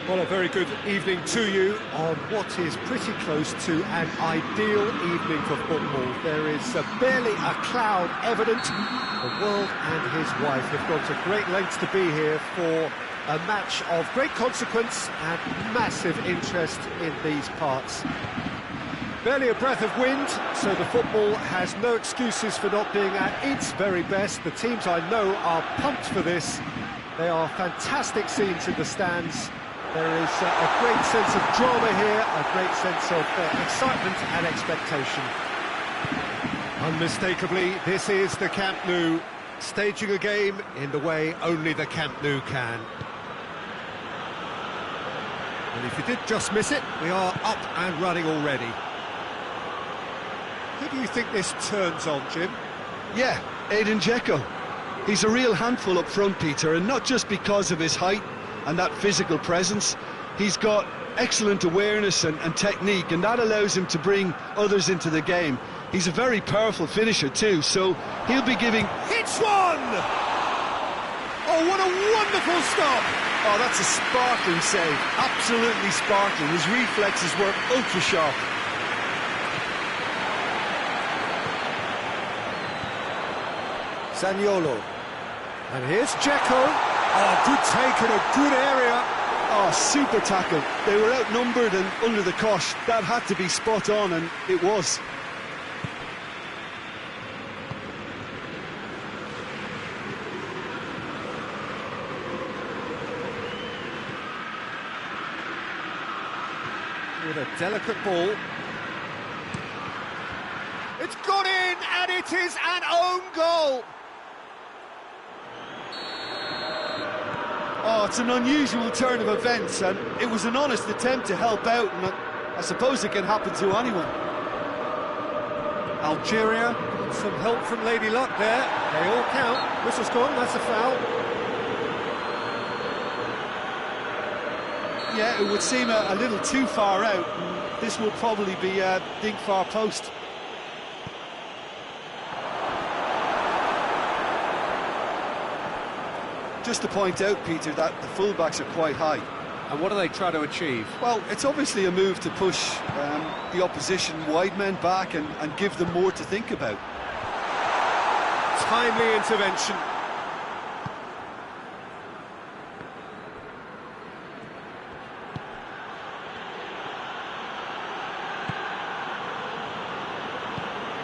Well, a very good evening to you on what is pretty close to an ideal evening for football. There is barely a cloud evident. The world and his wife have gone to great lengths to be here for a match of great consequence and massive interest in these parts. Barely a breath of wind, so the football has no excuses for not being at its very best. The teams I know are pumped for this. They are fantastic scenes in the stands. There is a great sense of drama here, a great sense of excitement and expectation. Unmistakably, this is the Camp Nou, staging a game in the way only the Camp Nou can. And if you did just miss it, we are up and running already. Who do you think this turns on, Jim? Yeah, Edin Dzeko. He's a real handful up front, Peter, and not just because of his height and that physical presence. He's got excellent awareness and technique, and that allows him to bring others into the game. He's a very powerful finisher too, so he'll be giving... Hits one! Oh, what a wonderful stop! Oh, that's a sparkling save, absolutely sparkling. His reflexes were ultra sharp. Zaniolo. And here's Dzeko. Oh, good take in a good area. Oh, super tackle. They were outnumbered and under the cosh. That had to be spot on, and it was. With a delicate ball. It's gone in, and it is an own goal. Oh, it's an unusual turn of events, and it was an honest attempt to help out, and I suppose it can happen to anyone. Algeria, got some help from Lady Luck there. They all count. Whistle's gone, that's a foul. Yeah, it would seem a little too far out, and this will probably be a dink far post. Just to point out, Peter, that the fullbacks are quite high. And what do they try to achieve? Well, it's obviously a move to push the opposition wide men back and give them more to think about. Timely intervention.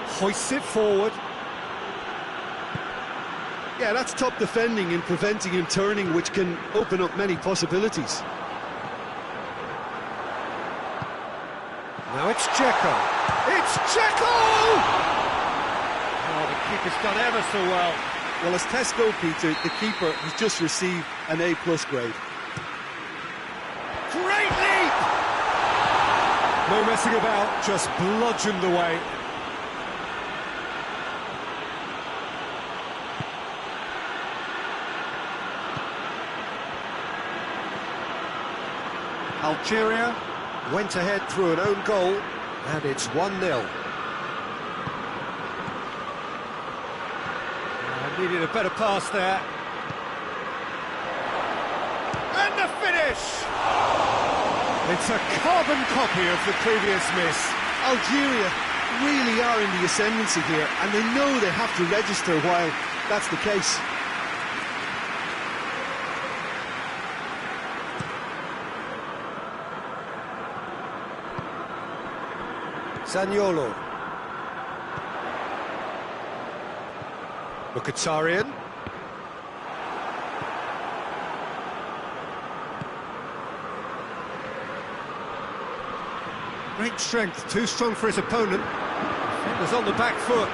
Hoists it forward. Yeah, that's top defending and preventing him turning, which can open up many possibilities. Now it's Dzeko. It's Dzeko! Oh, the keeper's done ever so well. Well, as tests go, Peter, the keeper has just received an A+ grade. Great leap! No messing about, just bludgeoned away. Algeria went ahead through an own goal, and it's 1-0. Needed a better pass there. And the finish! It's a carbon copy of the previous miss. Algeria really are in the ascendancy here, and they know they have to register while that's the case. Zaniolo. Mkhitaryan. Great strength, too strong for his opponent. Defender's on the back foot.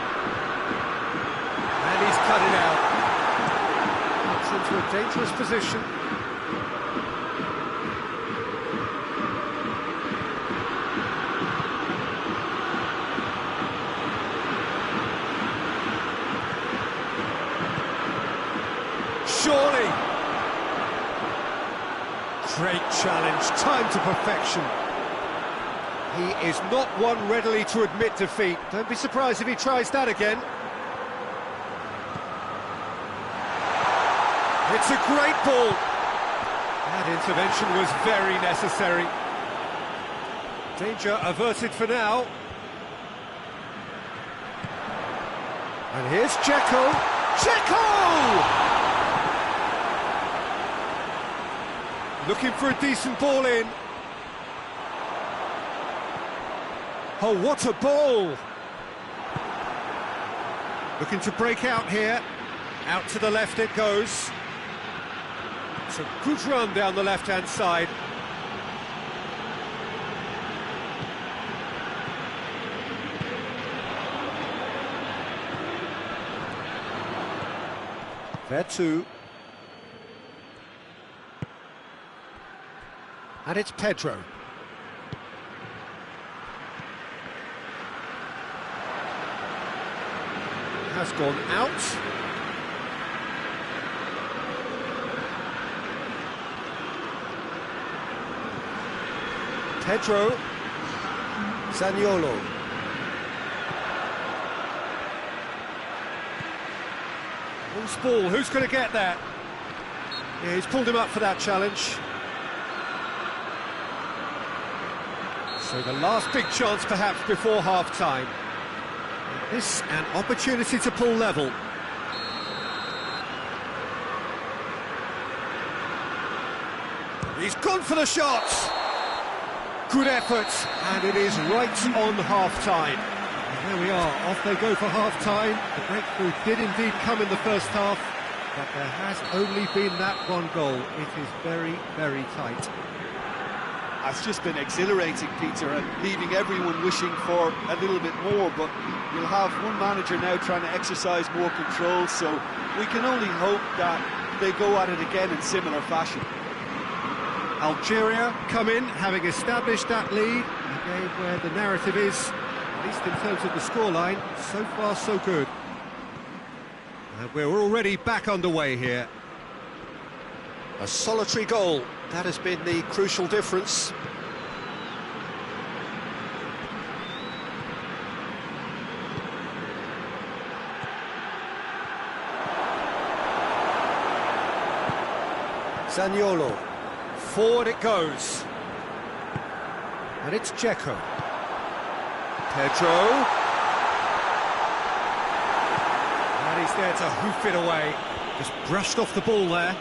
And he's cut it out. Gets into a dangerous position. Surely. Great challenge, time to perfection. He is not one readily to admit defeat. Don't be surprised if he tries that again. It's a great ball. That intervention was very necessary. Danger averted for now. And here's Dzeko. Dzeko! Looking for a decent ball in. Oh, what a ball! Looking to break out here. Out to the left it goes. It's a good run down the left-hand side. Pl2. And it's Pedro. Has gone out. Pedro. Zaniolo. Loose ball, who's going to get that? Yeah, he's pulled him up for that challenge. So the last big chance perhaps before half-time. This an opportunity to pull level. He's gone for the shot. Good effort, and it is right on half-time. And there we are, off they go for half-time. The breakthrough did indeed come in the first half, but there has only been that one goal. It is very, very tight. It's just been exhilarating, Peter, and leaving everyone wishing for a little bit more, but we'll have one manager now trying to exercise more control, so we can only hope that they go at it again in similar fashion. Algeria come in, having established that lead, a game where the narrative is, at least in terms of the scoreline, so far so good. And we're already back underway here. A solitary goal, that has been the crucial difference. Zaniolo. Forward it goes. And it's Dzeko. Pedro. And he's there to hoof it away. Just brushed off the ball there.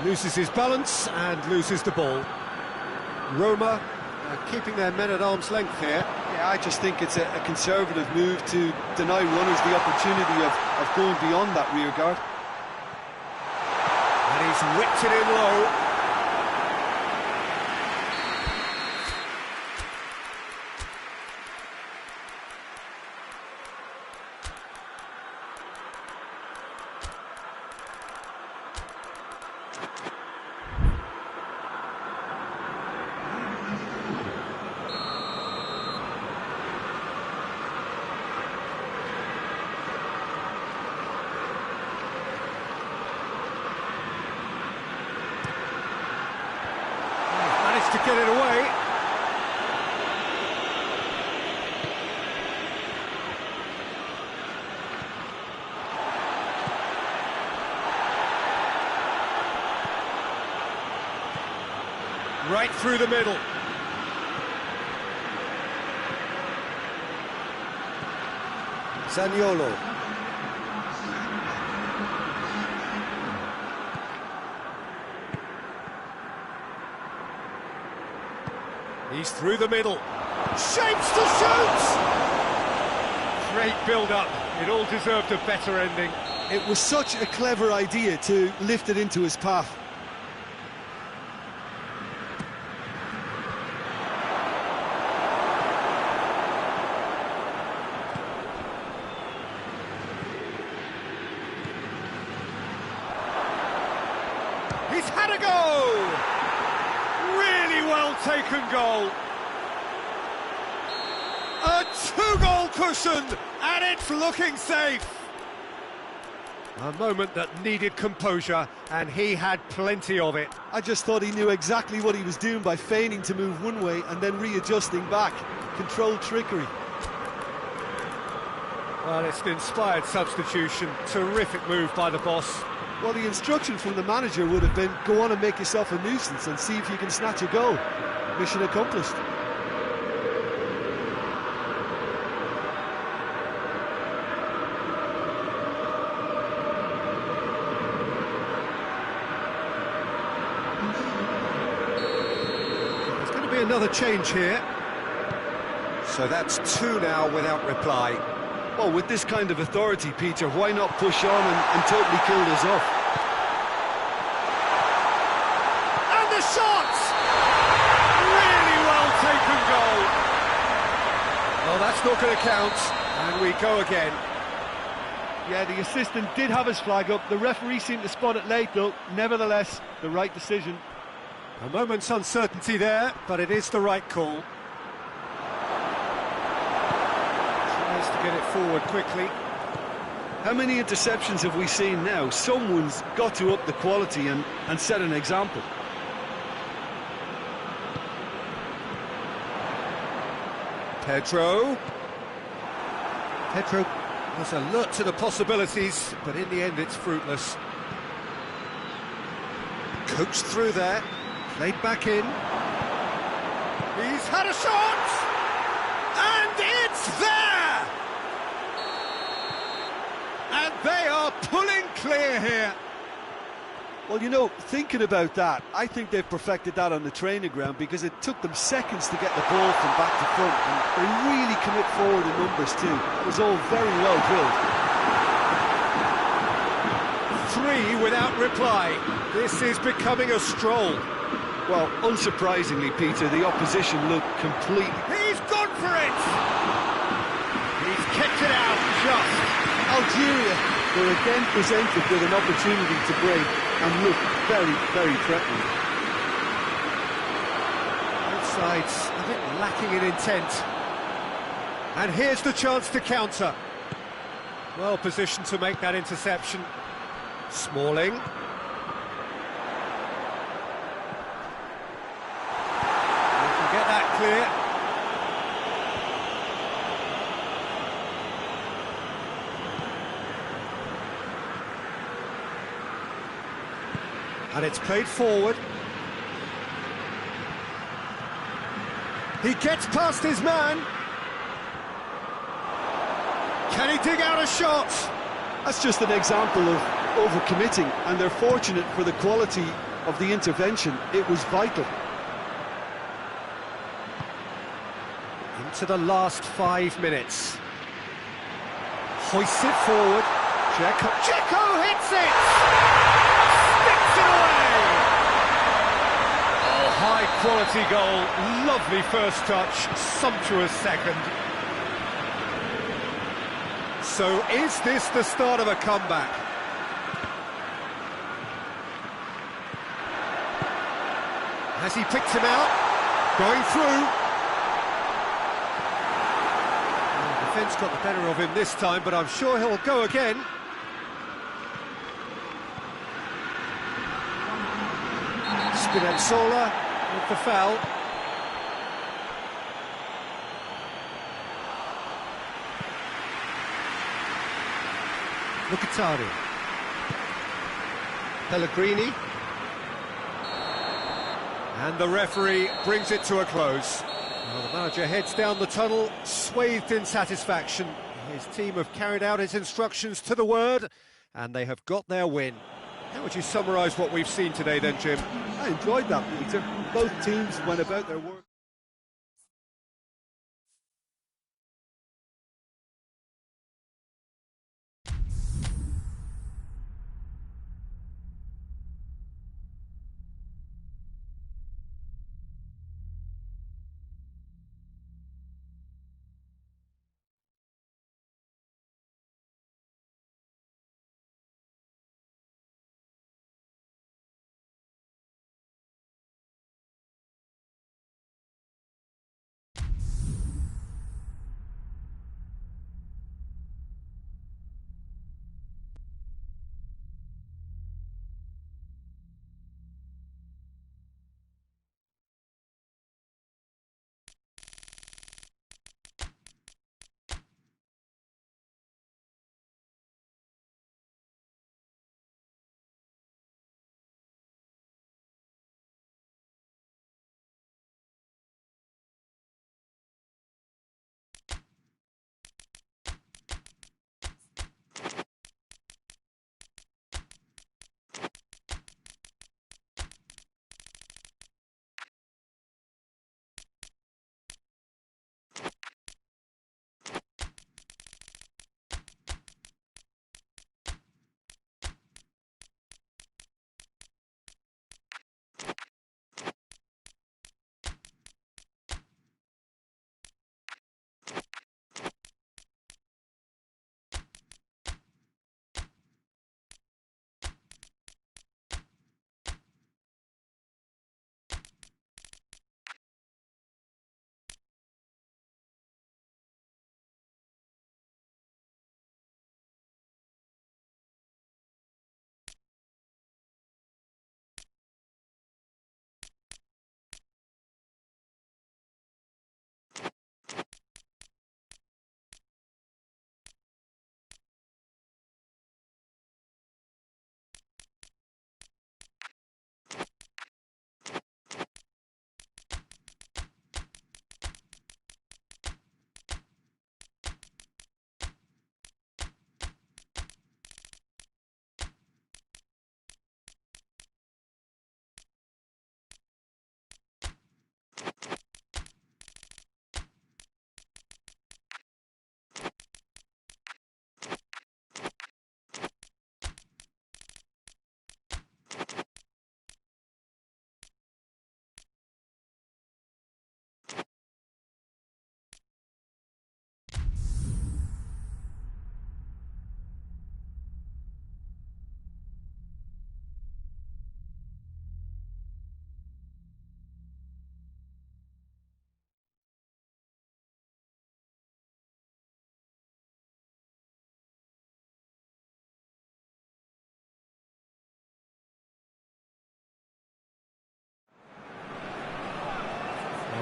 Loses his balance and loses the ball. Roma keeping their men at arm's length here. Yeah, I just think it's a conservative move to deny runners the opportunity of going beyond that rear guard. And he's whipped it in low. To get it away. Right through the middle. Zaniolo. He's through the middle. Shapes to shoot! Great build-up. It all deserved a better ending. It was such a clever idea to lift it into his path. He's had a go! Really well taken goal. A two-goal cushion, and it's looking safe. A moment that needed composure, and he had plenty of it. I just thought he knew exactly what he was doing by feigning to move one way and then readjusting back. Controlled trickery. Well, it's an inspired substitution. Terrific move by the boss. Well, the instruction from the manager would have been, go on and make yourself a nuisance and see if you can snatch a goal. Mission accomplished. There's going to be another change here. So that's two now without reply. Well, with this kind of authority, Peter, why not push on and totally kill this off? And the shot! Really well taken goal. Well, that's not going to count, and we go again. Yeah, the assistant did have his flag up. The referee seemed to spot it late, though. Nevertheless, the right decision. A moment's uncertainty there, but it is the right call. Tries to get it forward quickly. How many interceptions have we seen now? Someone's got to up the quality and set an example. Pedro was alert to the possibilities, but in the end it's fruitless. Coached through there, played back in. He's had a shot! And it's there! And they are pulling clear here. Well, you know, thinking about that, I think they've perfected that on the training ground because it took them seconds to get the ball from back to front, and they really commit forward in numbers too. It was all very well drilled. 3 without reply. This is becoming a stroll. Well, unsurprisingly, Peter, the opposition looked complete. He's gone for it! He's kicked it out, just. Algeria were again presented with an opportunity to break and look very, very threatening. Both sides a bit lacking in intent. And here's the chance to counter. Well positioned to make that interception. Smalling. We can get that clear. And it's played forward. He gets past his man. Can he dig out a shot? That's just an example of overcommitting, and they're fortunate for the quality of the intervention. It was vital. Into the last 5 minutes. Hoists it forward. Dzeko hits it! High quality goal, lovely first touch, sumptuous second. So is this the start of a comeback? Has he picked him out? Going through. Well, the defence got the better of him this time, but I'm sure he'll go again. Spinazzola with the foul. Mkhitaryan. Pellegrini. And the referee brings it to a close. Well, the manager heads down the tunnel, swathed in satisfaction. His team have carried out his instructions to the word, and they have got their win. How would you summarise what we've seen today then, Jim? I enjoyed that, Peter. Both teams went about their work.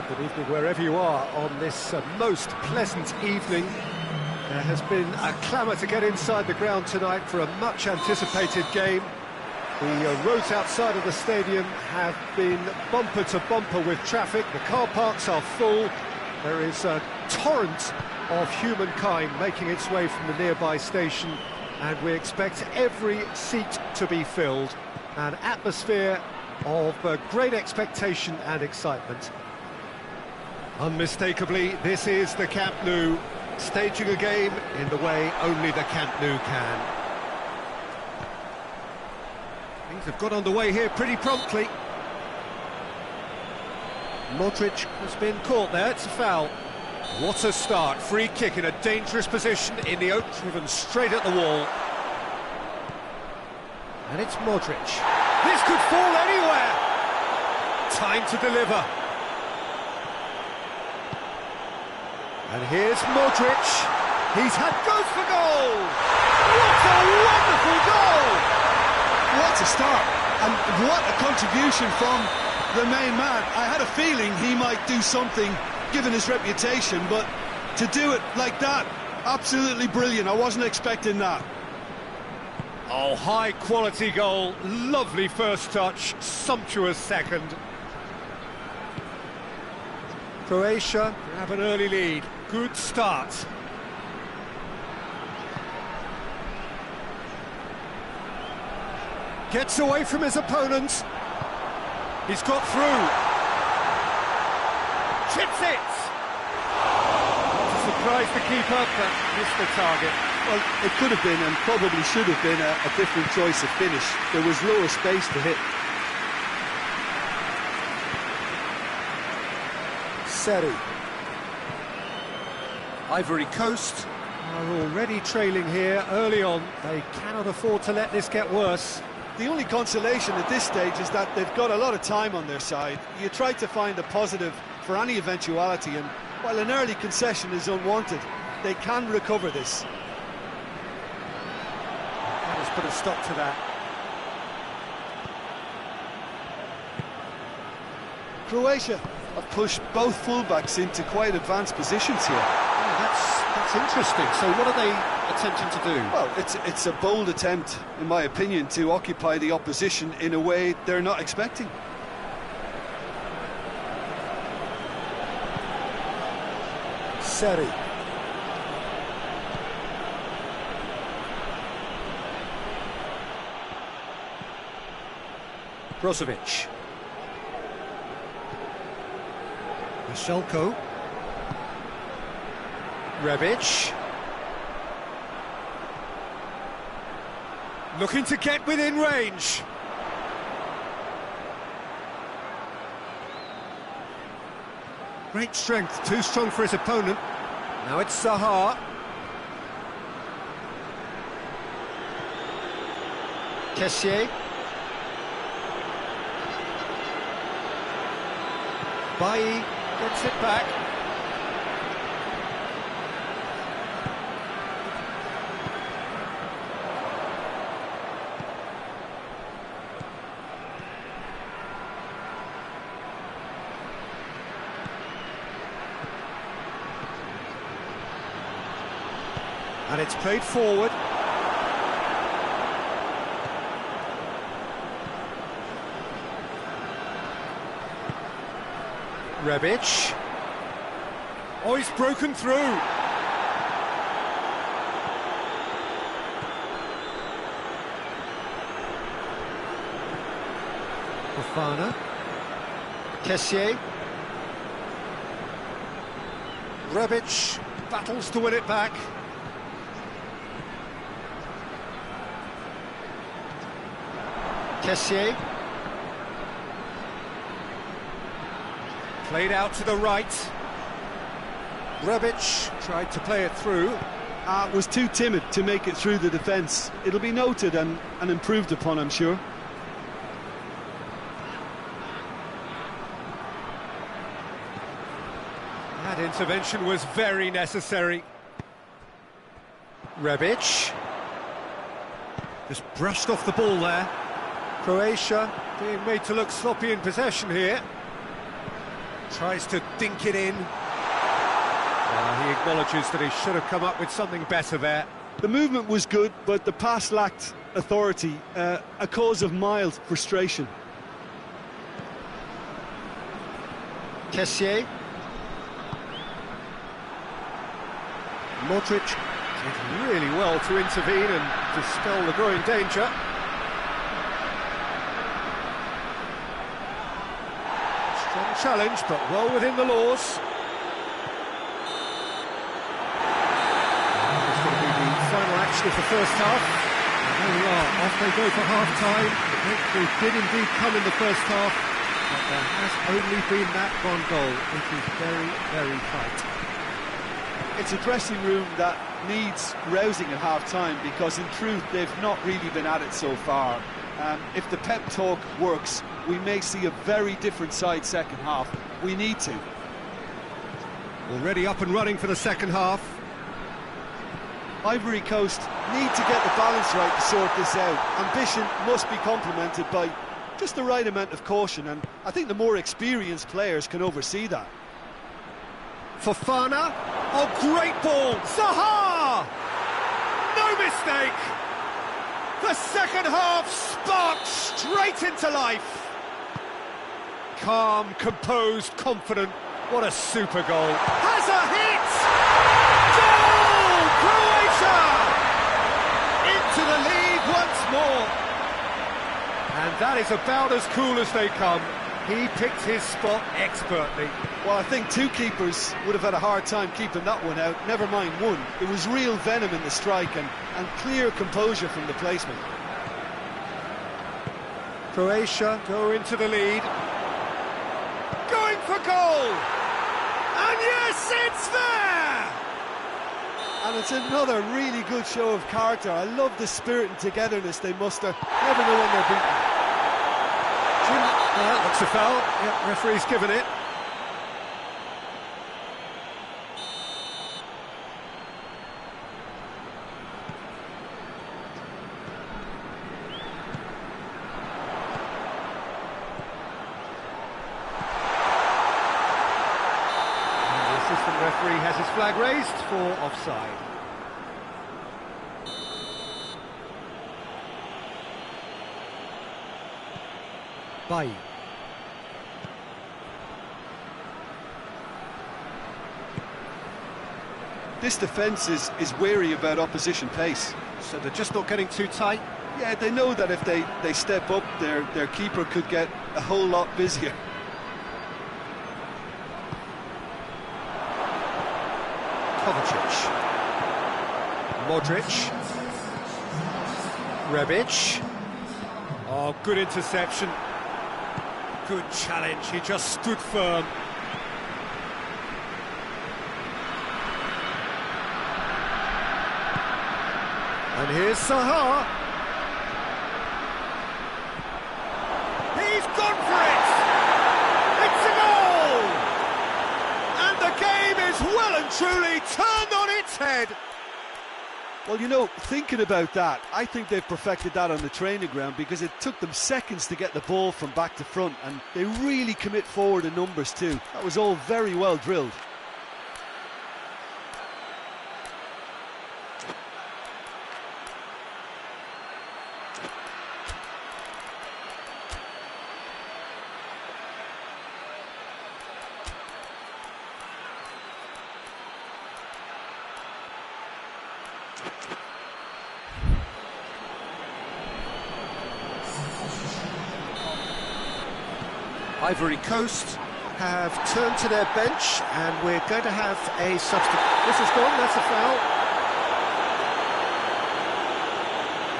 Good evening wherever you are on this most pleasant evening. There has been a clamour to get inside the ground tonight for a much-anticipated game. The roads outside of the stadium have been bumper to bumper with traffic. The car parks are full. There is a torrent of humankind making its way from the nearby station, and we expect every seat to be filled. An atmosphere of great expectation and excitement. Unmistakably, this is the Camp Nou, staging a game in the way only the Camp Nou can. Things have got underway here pretty promptly. Modric has been caught there, it's a foul. What a start, free kick in a dangerous position in the oak, driven straight at the wall. And it's Modric. This could fall anywhere! Time to deliver. And here's Modric. He's had goes for goal! What a wonderful goal! What a start, and what a contribution from the main man. I had a feeling he might do something, given his reputation, but to do it like that, absolutely brilliant. I wasn't expecting that. Oh, high-quality goal, lovely first touch, sumptuous second. Croatia have an early lead, good start. Gets away from his opponent. He's got through. Chips it! To surprise the keeper, but missed the target. Well, it could have been, and probably should have been, a different choice of finish. There was lower space to hit. Seri. Ivory Coast are already trailing here early on. They cannot afford to let this get worse. The only consolation at this stage is that they've got a lot of time on their side. You try to find a positive for any eventuality, and while an early concession is unwanted, they can recover this. Let's put a stop to that. Croatia have pushed both fullbacks into quite advanced positions here. Oh, that's interesting. So what are they attempting to do? Well, it's a bold attempt, in my opinion, to occupy the opposition in a way they're not expecting. Seri. Brozovic. Michelko. Rebic. Looking to get within range. Great strength, too strong for his opponent. Now it's Zaha. Kessié. Bailly gets it back. And it's played forward. Rebic. Oh, he's broken through. Fofana. Kessié. Rebic battles to win it back. Kessié. Played out to the right. Rebic tried to play it through. Was too timid to make it through the defence. It'll be noted and improved upon, I'm sure. That intervention was very necessary. Rebic. Just brushed off the ball there. Croatia being made to look sloppy in possession here. Tries to dink it in. He acknowledges that he should have come up with something better there. The movement was good, but the pass lacked authority, a cause of mild frustration. Kessié. Modric did really well to intervene and dispel the growing danger. Strong challenge, but well within the laws. It's going to be the final action of the first half. And there we are, off they go for half-time. The victory did indeed come in the first half, but there has only been that one goal. It is very, very tight. It's a dressing room that needs rousing at half-time, because in truth they've not really been at it so far. If the pep talk works, we may see a very different side second half. We need to. Already up and running for the second half. Ivory Coast need to get the balance right to sort this out. Ambition must be complemented by just the right amount of caution, and I think the more experienced players can oversee that. Fofana, oh great ball, Zaha! No mistake! The second half sparked straight into life. Calm, composed, confident, what a super goal. Has a hit! Goal! Croatia! Into the lead once more. And that is about as cool as they come. He picked his spot expertly. Well, I think two keepers would have had a hard time keeping that one out, never mind one. There was real venom in the strike and clear composure from the placement. Croatia go into the lead. Going for goal! And yes, it's there! And it's another really good show of character. I love the spirit and togetherness they muster. Never know when they're beaten. Looks a foul. Yep, referee's given it. And the assistant referee has his flag raised for offside. Bailly. This defence is wary about opposition pace. So they're just not getting too tight? Yeah, they know that if they step up, their keeper could get a whole lot busier. Kovacic. Modric. Rebic. Oh, good interception. Good challenge, he just stood firm. And here's Zaha. He's gone for it! It's a goal! And the game is well and truly turned on its head. Well, you know, thinking about that, I think they've perfected that on the training ground, because it took them seconds to get the ball from back to front, and they really commit forward in numbers too. That was all very well drilled. Ivory Coast have turned to their bench, and we're going to have a substitute. This is gone, that's a foul.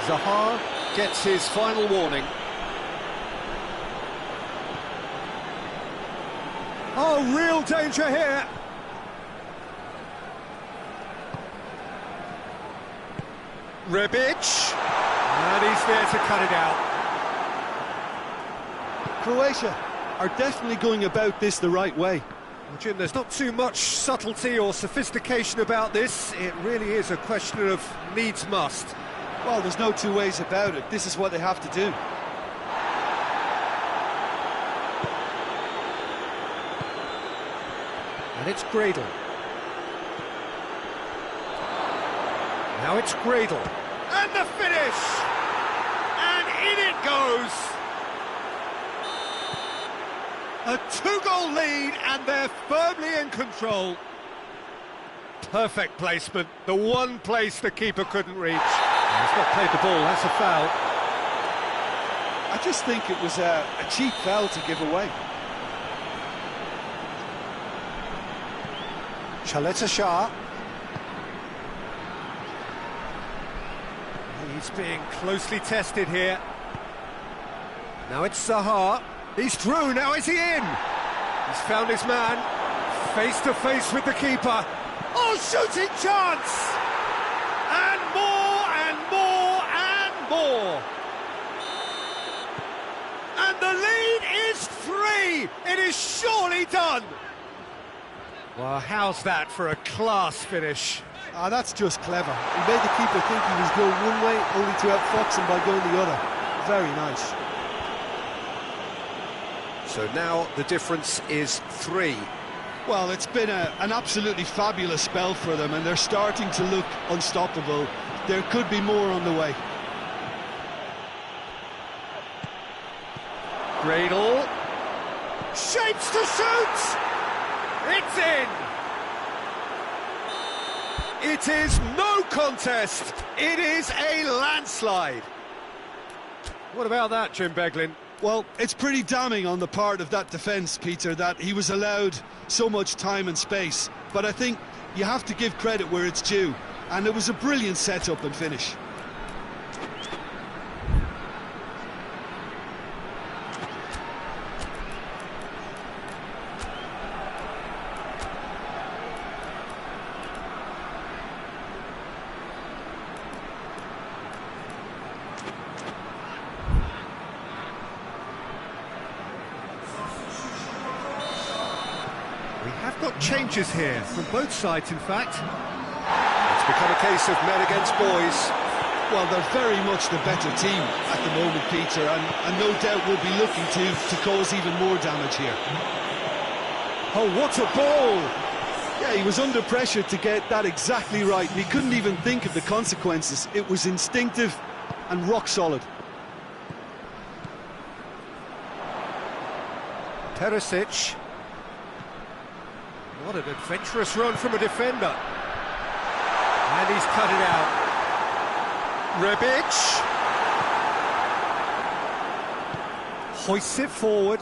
Zaha gets his final warning. Oh, real danger here. Rebic, and he's there to cut it out. Croatia are definitely going about this the right way. Well, Jim, there's not too much subtlety or sophistication about this. It really is a question of needs must. Well, there's no two ways about it. This is what they have to do. And it's Gradle. Now it's Gradle. And the finish! And in it goes! A two-goal lead, and they're firmly in control. Perfect placement, the one place the keeper couldn't reach. He's not played the ball, that's a foul. I just think it was a cheap foul to give away. Shah. He's being closely tested here. Now it's Zaha. He's through, now is he in? He's found his man, face to face with the keeper. Oh, shooting chance! And more, and more, and more! And the lead is 3! It is surely done! Well, how's that for a class finish? Ah, that's just clever. He made the keeper think he was going one way, only to outfox him by going the other. Very nice. So now the difference is 3. Well, it's been an absolutely fabulous spell for them, and they're starting to look unstoppable. There could be more on the way. Gradle. Shapes to shoot! It's in! It is no contest. It is a landslide. What about that, Jim Beglin? Well, it's pretty damning on the part of that defence, Peter, that he was allowed so much time and space. But I think you have to give credit where it's due. And it was a brilliant set-up and finish. We have got changes here, from both sides in fact. It's become a case of men against boys. Well, they're very much the better team at the moment, Peter, and no doubt will be looking to cause even more damage here. Oh, what a ball! Yeah, he was under pressure to get that exactly right. He couldn't even think of the consequences. It was instinctive and rock solid. Perisic. What an adventurous run from a defender. And he's cut it out. Rebic. Hoists it forward.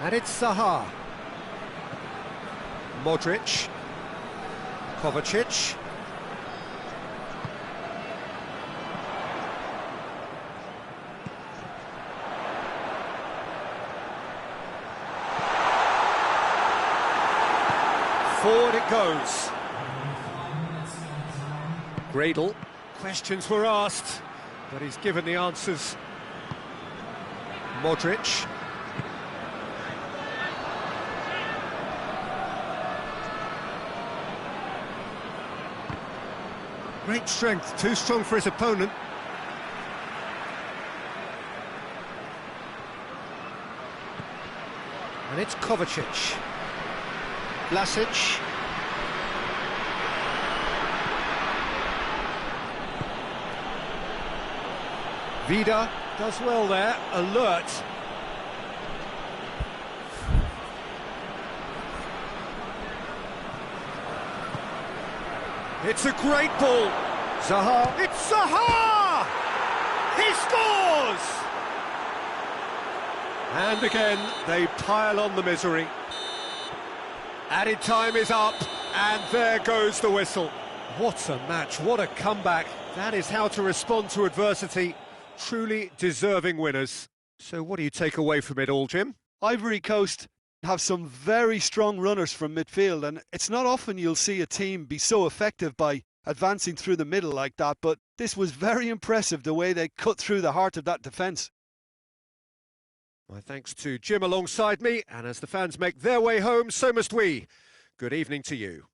And it's Zaha. Modric. Kovacic. Forward it goes. Gradle. Questions were asked, but he's given the answers. Modric. Great strength, too strong for his opponent. And it's Kovacic. Vlasic. Vida does well there, alert. It's a great ball. Zaha. It's Zaha! He scores! And again, they pile on the misery. Added time is up, and there goes the whistle. What a match, what a comeback. That is how to respond to adversity. Truly deserving winners. So what do you take away from it all, Jim? Ivory Coast have some very strong runners from midfield, and it's not often you'll see a team be so effective by advancing through the middle like that, but this was very impressive, the way they cut through the heart of that defence. My thanks to Jim alongside me, and as the fans make their way home, so must we. Good evening to you.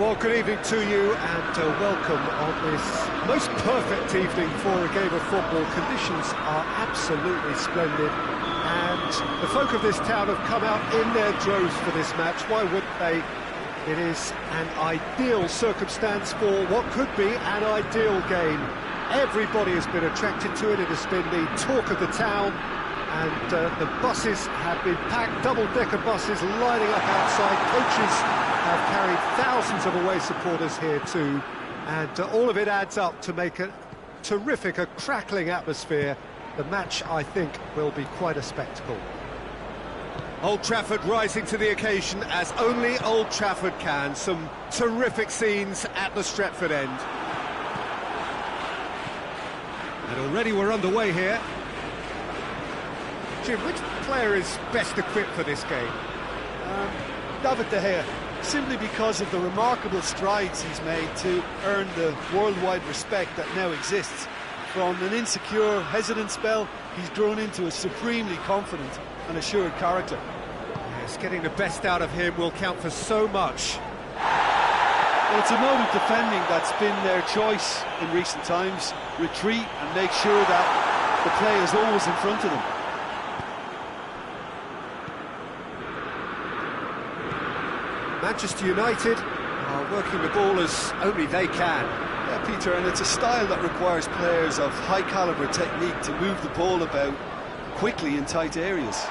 Well, good evening to you and welcome on this most perfect evening for a game of football. Conditions are absolutely splendid and the folk of this town have come out in their droves for this match. Why wouldn't they? It is an ideal circumstance for what could be an ideal game. Everybody has been attracted to it. It has been the talk of the town. And the buses have been packed, double-decker buses lining up outside. Coaches have carried thousands of away supporters here too. And all of it adds up to make a terrific, a crackling atmosphere. The match, I think, will be quite a spectacle. Old Trafford rising to the occasion as only Old Trafford can. Some terrific scenes at the Stretford end. And already we're underway here. Jim, which player is best equipped for this game? David De Gea, simply because of the remarkable strides he's made to earn the worldwide respect that now exists. From an insecure, hesitant spell, he's grown into a supremely confident and assured character. Yes, getting the best out of him will count for so much. Well, it's a mode of defending that's been their choice in recent times. Retreat and make sure that the play is always in front of them. Manchester United are working the ball as only they can. Yeah, Peter, and it's a style that requires players of high-caliber technique to move the ball about quickly in tight areas.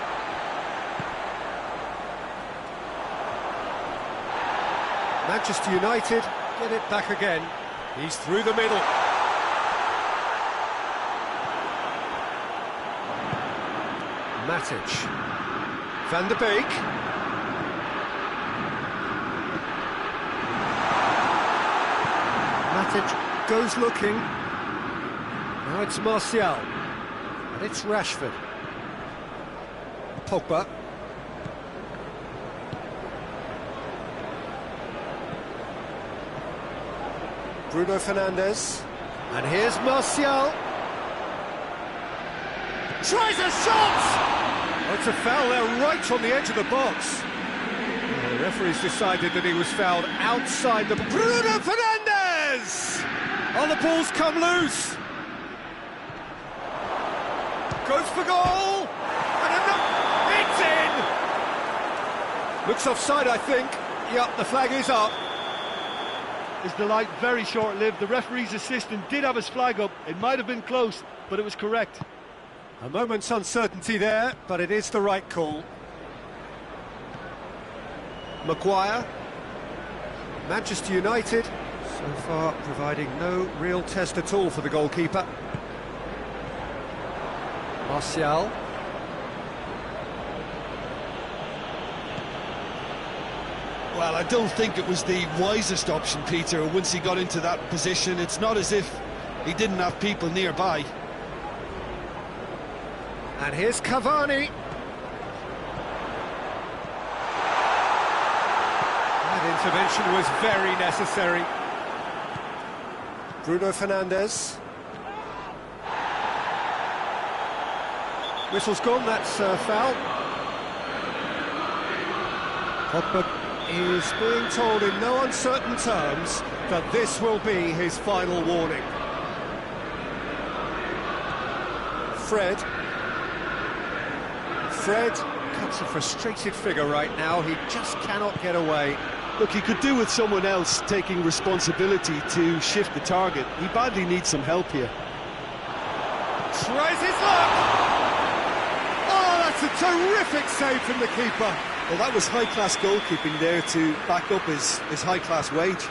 Manchester United get it back again. He's through the middle. Matic. Van der Beek. Matic goes looking. Now it's Martial. And it's Rashford. Pogba. Bruno Fernandes. And here's Martial. Tries a shot! Oh, it's a foul there right on the edge of the box. Well, the referee's decided that he was fouled outside the... Bruno Fernandes! Oh, the ball's come loose. Goes for goal. And it's in! Looks offside, I think. Yep, the flag is up. His delight very short-lived. The referee's assistant did have his flag up. It might have been close, but it was correct. A moment's uncertainty there, but it is the right call. Maguire. Manchester United, so far providing no real test at all for the goalkeeper. Martial. Well, I don't think it was the wisest option, Peter, once he got into that position. It's not as if he didn't have people nearby. And here's Cavani. That intervention was very necessary. Bruno Fernandes. Whistle's gone, that's a foul. Pogba is being told in no uncertain terms that this will be his final warning. Fred cuts a frustrated figure right now. He just cannot get away. Look, he could do with someone else taking responsibility to shift the target. He badly needs some help here. Tries his luck! Oh, that's a terrific save from the keeper. Well, that was high-class goalkeeping there to back up his high-class wage.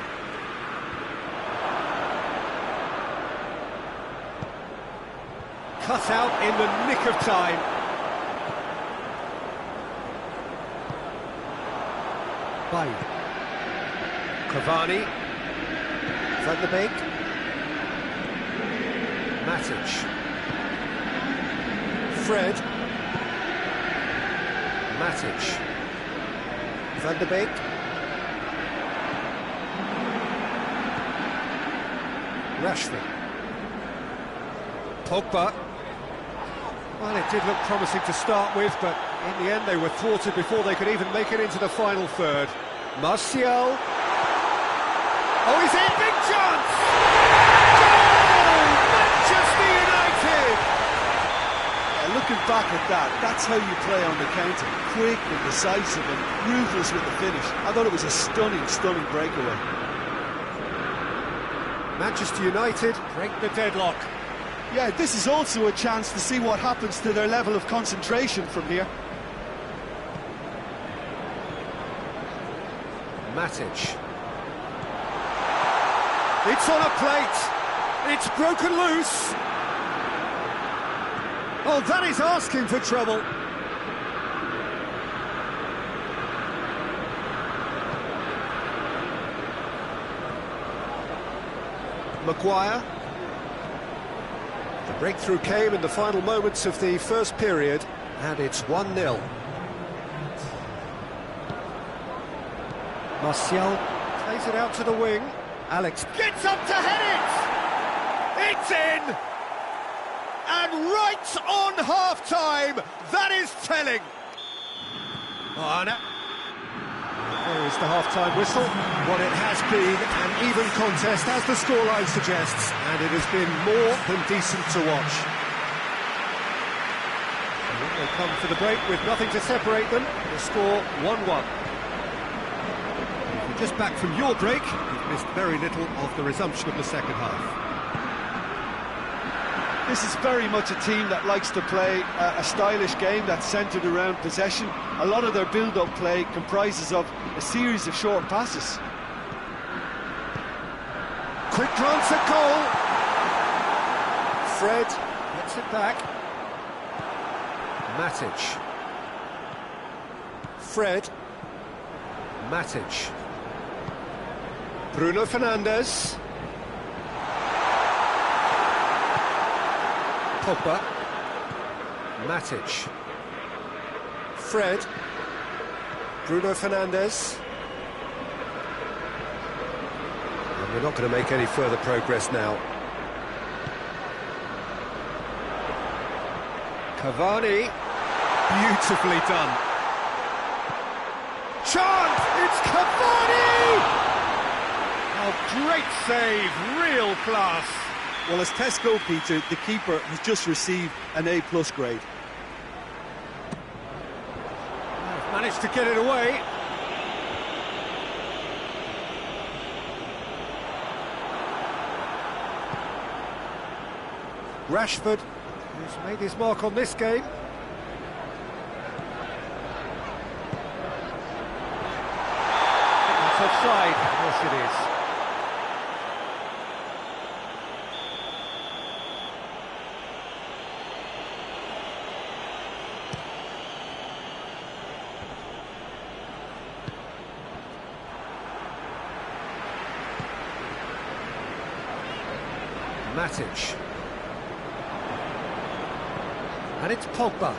Cut out in the nick of time. Baye. Cavani. Van der Beek. Matic. Fred. Matic. Van der Beek. Rashford. Pogba. Well, it did look promising to start with, but in the end they were thwarted before they could even make it into the final third. Martial. Oh, he's in, big chance! Goal! Manchester United! Looking back at that, that's how you play on the counter. Quick and decisive and ruthless with the finish. I thought it was a stunning, stunning breakaway. Manchester United break the deadlock. Yeah, this is also a chance to see what happens to their level of concentration from here. Matic. It's on a plate. It's broken loose. Oh, that is asking for trouble. Maguire. The breakthrough came in the final moments of the first period, and it's 1-0. Martial plays it out to the wing. Alex gets up to head it! It's in! And right on half-time, that is telling. Oh, no. There is the half-time whistle. What it has been an even contest, as the scoreline suggests, and it has been more than decent to watch. And they come for the break with nothing to separate them. The score 1-1. If you're just back from your break, you've missed very little of the resumption of the second half. This is very much a team that likes to play a stylish game that's centred around possession. A lot of their build-up play comprises of a series of short passes. Quick glance at goal. Fred gets it back. Matic. Fred. Matic. Bruno Fernandes. Pogba. Matic. Fred. Bruno Fernandes. And we're not going to make any further progress now. Cavani. Beautifully done. Chance! It's Cavani! Oh, great save, real class. Well, as test goalkeeper, the keeper has just received an A+ grade. Managed to get it away. Rashford, who's made his mark on this game. That's offside. Yes, it is. Matic. And it's Pogba.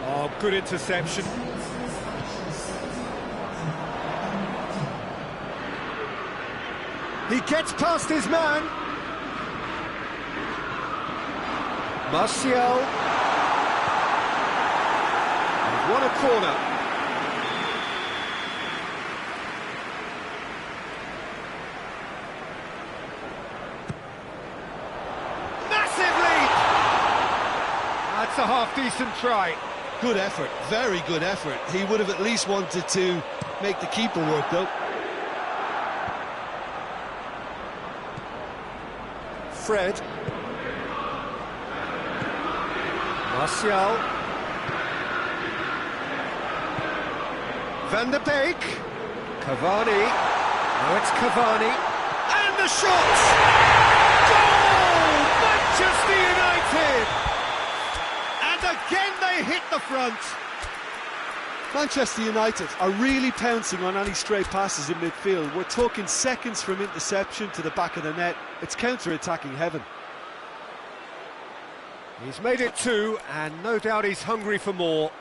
Oh, good interception. He gets past his man. Martial. He's won a corner. That's a half-decent try. Good effort, very good effort. He would have at least wanted to make the keeper work, though. Fred. Martial. Van de Beek. Cavani. Now it's Cavani. And the shot! Goal! Manchester United! And again they hit the front. Manchester United are really pouncing on any stray passes in midfield. We're talking seconds from interception to the back of the net. It's counter-attacking heaven. He's made it 2, and no doubt he's hungry for more.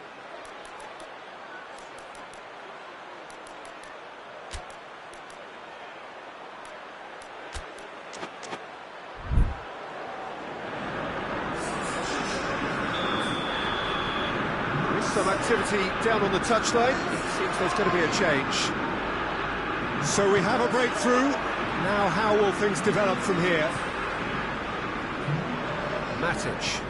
Some activity down on the touchline. It seems there's going to be a change. So we have a breakthrough. Now how will things develop from here? Matic.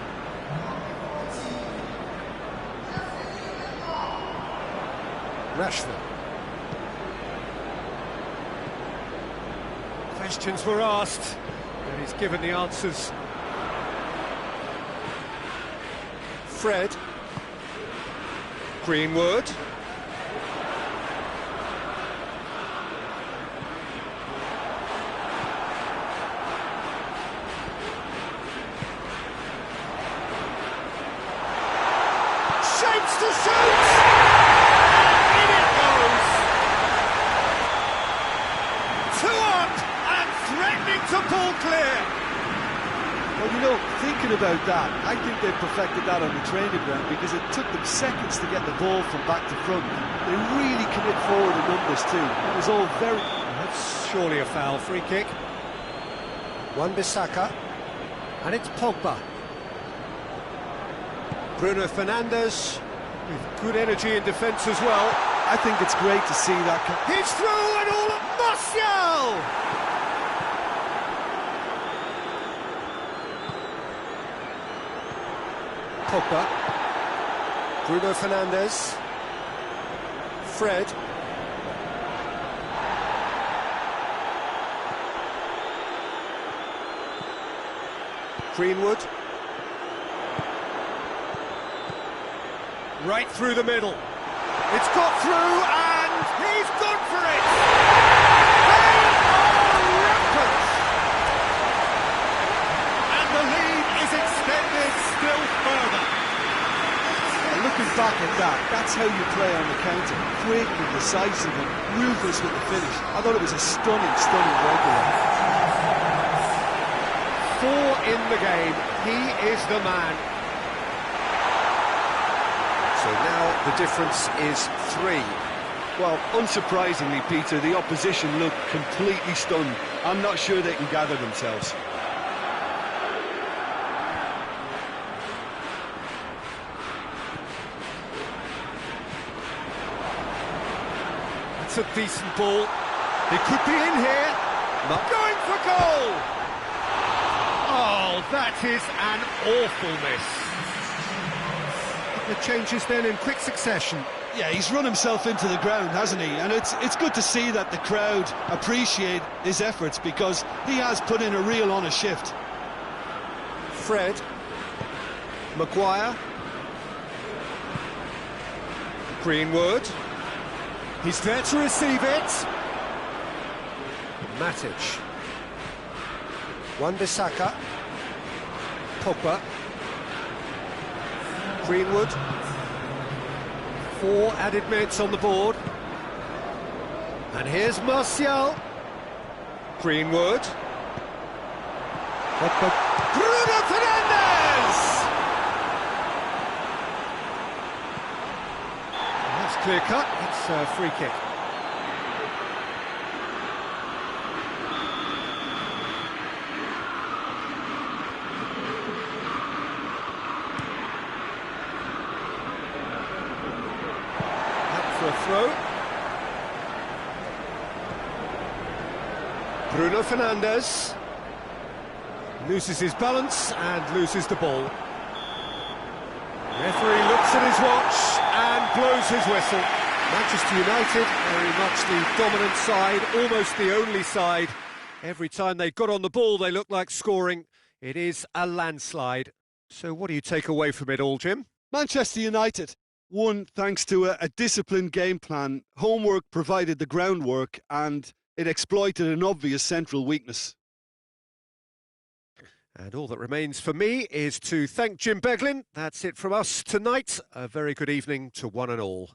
Rashford. Questions were asked, and he's given the answers. Fred. Greenwood. Shapes to shoot! In it goes! 2 up and threatening to pull clear! Well, you know, thinking about that, I think they perfected that on the training ground because it took them seconds to get the ball from back to front. They really commit forward in numbers too. It was all very... That's surely a foul. Free kick. Wan-Bissaka. And it's Pogba. Bruno Fernandes with good energy in defence as well. I think it's great to see that. He's through and all at Martial! Pogba. Bruno Fernandes. Fred. Greenwood. Right through the middle. It's got through and he's gone for it! They are rampant! And the lead is extended still further. Looking back at that, that's how you play on the counter. Quick and decisive and ruthless with the finish. I thought it was a stunning breakaway. 4 in the game. He is the man. So now the difference is 3. Well, unsurprisingly, Peter, the opposition look completely stunned. I'm not sure they can gather themselves. It's a decent ball. He could be in here. Not going for goal. Oh, that is an awful miss. The changes then in quick succession. Yeah, he's run himself into the ground, hasn't he? And it's good to see that the crowd appreciate his efforts because he has put in a real honest shift. Fred. Maguire. Greenwood. He's there to receive it. Matic. Wan-Bissaka. Pogba. Greenwood. 4 added minutes on the board. And here's Martial. Greenwood. Pogba. Bruno Fernandes! That's clear cut. It's a free kick. For a throw. Bruno Fernandes loses his balance and loses the ball. Referee looks at his watch and blows his whistle. Manchester United, very much the dominant side, almost the only side. Every time they got on the ball, they looked like scoring. It is a landslide. So what do you take away from it all, Jim? Manchester United won thanks to a disciplined game plan. Homework provided the groundwork and it exploited an obvious central weakness. And all that remains for me is to thank Jim Beglin. That's it from us tonight. A very good evening to one and all.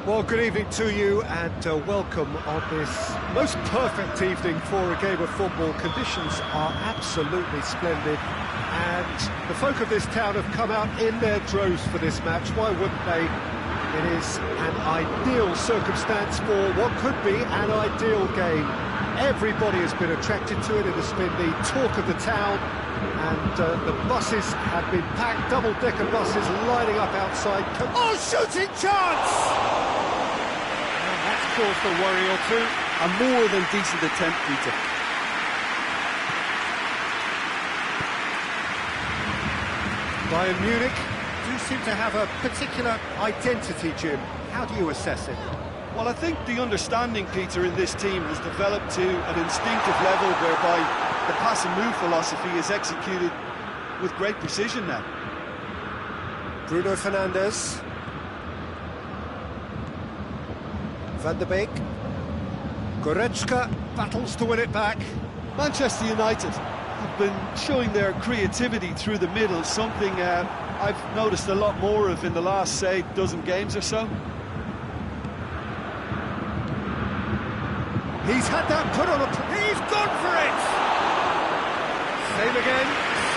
Well, good evening to you and welcome on this most perfect evening for a game of football. Conditions are absolutely splendid and the folk of this town have come out in their droves for this match. Why wouldn't they? It is an ideal circumstance for what could be an ideal game. Everybody has been attracted to it. It has been the talk of the town, and the buses have been packed, double-decker buses lining up outside. Oh, shooting chance! And that's caused a worry or two. A more than decent attempt, Peter. Bayern Munich do seem to have a particular identity, Jim. How do you assess it? Well, I think the understanding, Peter, in this team has developed to an instinctive level whereby the pass and move philosophy is executed with great precision now. Bruno Fernandes. Van der Beek. Goretzka battles to win it back. Manchester United have been showing their creativity through the middle, something I've noticed a lot more of in the last, say, dozen games or so. He's had that put on he's gone for it! Same again,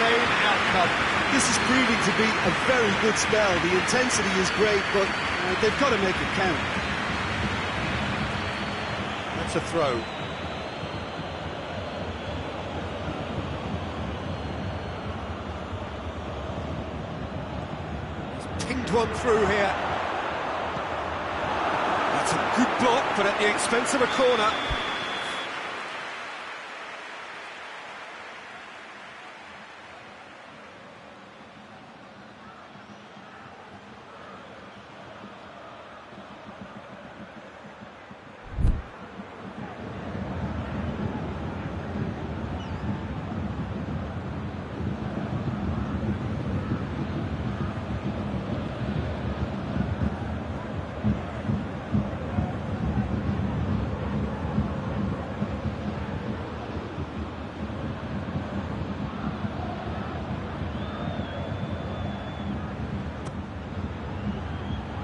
same outcome. This is proving to be a very good spell. The intensity is great, but they've got to make it count. That's a throw. He's pinged one through here. That's a good block, but at the expense of a corner.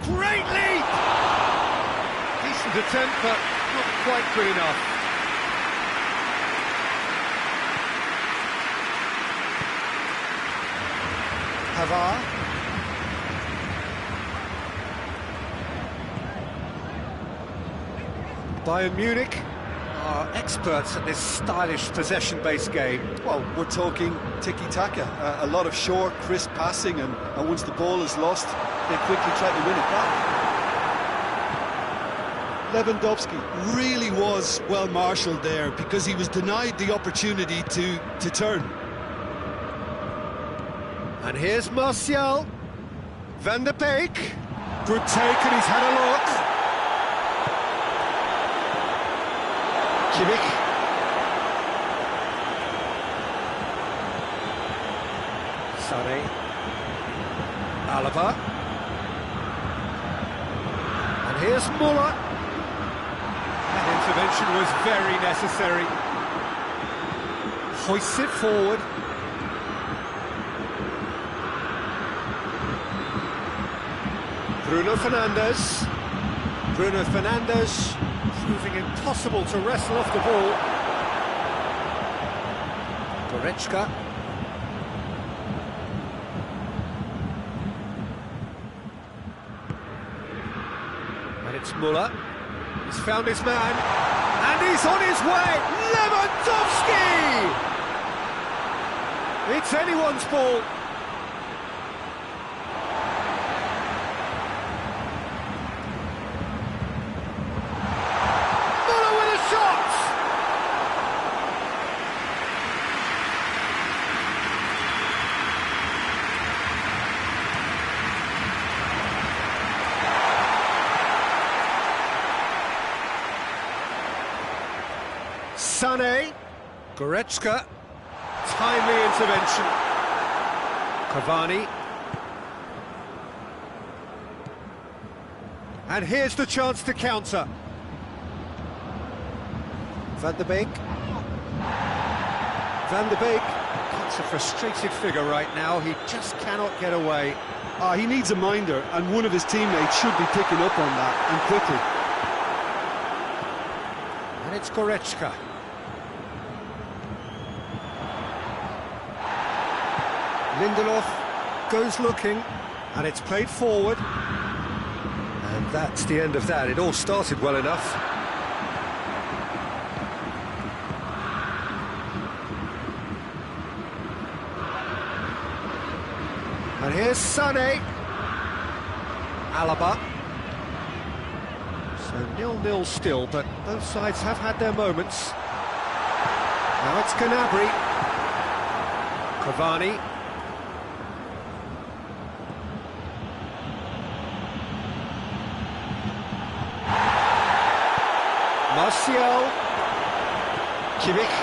Great leap! Decent attempt, but not quite good enough. Pavard. Bayern Munich are experts at this stylish possession-based game. Well, we're talking tiki-taka, a lot of short, crisp passing, and once the ball is lost, they quickly try to win it back. Lewandowski really was well marshalled there because he was denied the opportunity to turn. And here's Martial. Van der Beek. Good take, and he's had a look. Kimmich. Sané. Alaba. And here's Muller. That intervention was very necessary. Hoists it forward. Bruno Fernandes. Bruno Fernandes proving impossible to wrestle off the ball. Goretzka. And it's Muller. He's found his man. And he's on his way! Lewandowski! It's anyone's ball. Sané, Goretzka, timely intervention. Cavani. And here's the chance to counter. Van der Beek. Van der Beek That's a frustrated figure right now. He just cannot get away. He needs a minder, and one of his teammates should be picking up on that, and quickly. And it's Goretzka. Lindelof goes looking, and it's played forward. And that's the end of that. It all started well enough. And here's Sané. Alaba. So 0-0 still, but both sides have had their moments. Now it's Gnabry. Cavani. Martial. Kimmich.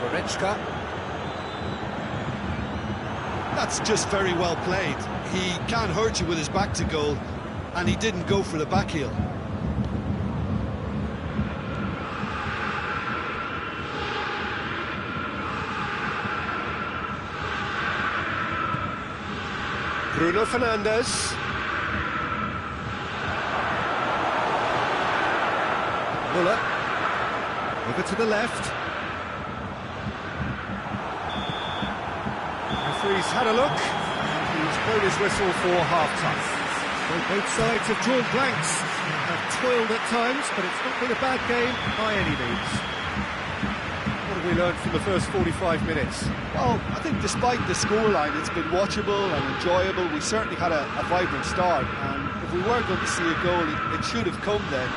Goretzka. That's just very well played. He can't hurt you with his back to goal, and he didn't go for the back heel. Bruno Fernandes. Muller. Over to the left. Referee's had a look, and he's blown his whistle for half-time. So both sides have drawn blanks, have toiled at times, but it's not been a bad game by any means. What have we learned from the first 45 minutes? Well, I think despite the scoreline, it's been watchable and enjoyable. We certainly had a vibrant start, and if we were going to see a goal, it should have come then.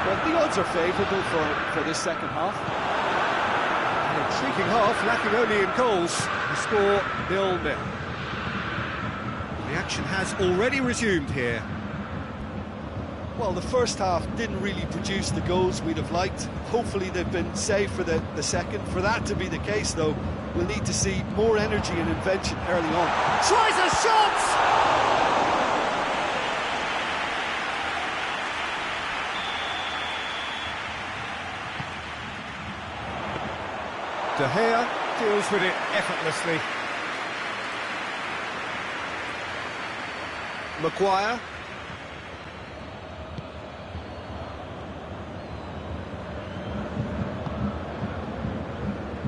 But the odds are favourable for this second half. An intriguing half, lacking only in goals. The score 0-0. The action has already resumed here. Well, the first half didn't really produce the goals we'd have liked. Hopefully they've been saved for the second. For that to be the case, though, we'll need to see more energy and invention early on. Tries a shot! De Gea deals with it effortlessly. Maguire.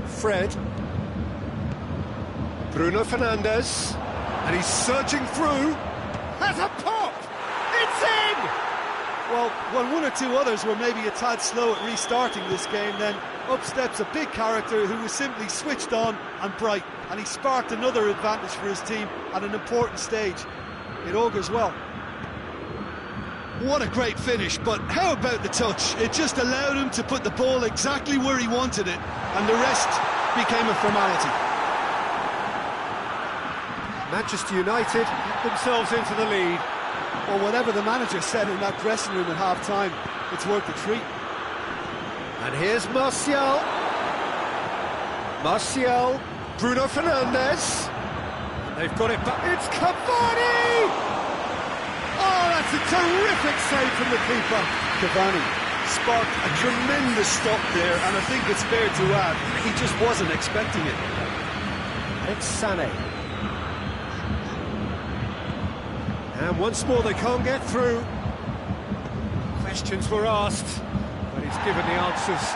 Fred. Bruno Fernandes. And he's surging through. Has a pop! It's in! Well, when one or two others were maybe a tad slow at restarting this game, then up steps a big character who was simply switched on and bright, and he sparked another advantage for his team at an important stage. It augurs well. What a great finish, but how about the touch? It just allowed him to put the ball exactly where he wanted it, and the rest became a formality. Manchester United get themselves into the lead. Well, whatever the manager said in that dressing room at half-time, it's worth the treat. And here's Martial. Martial. Bruno Fernandes. And they've got it back. It's Cavani! Oh, that's a terrific save from the keeper. Cavani sparked a tremendous stop there, and I think it's fair to add, he just wasn't expecting it. It's Sané. And once more they can't get through. Questions were asked, but he's given the answers.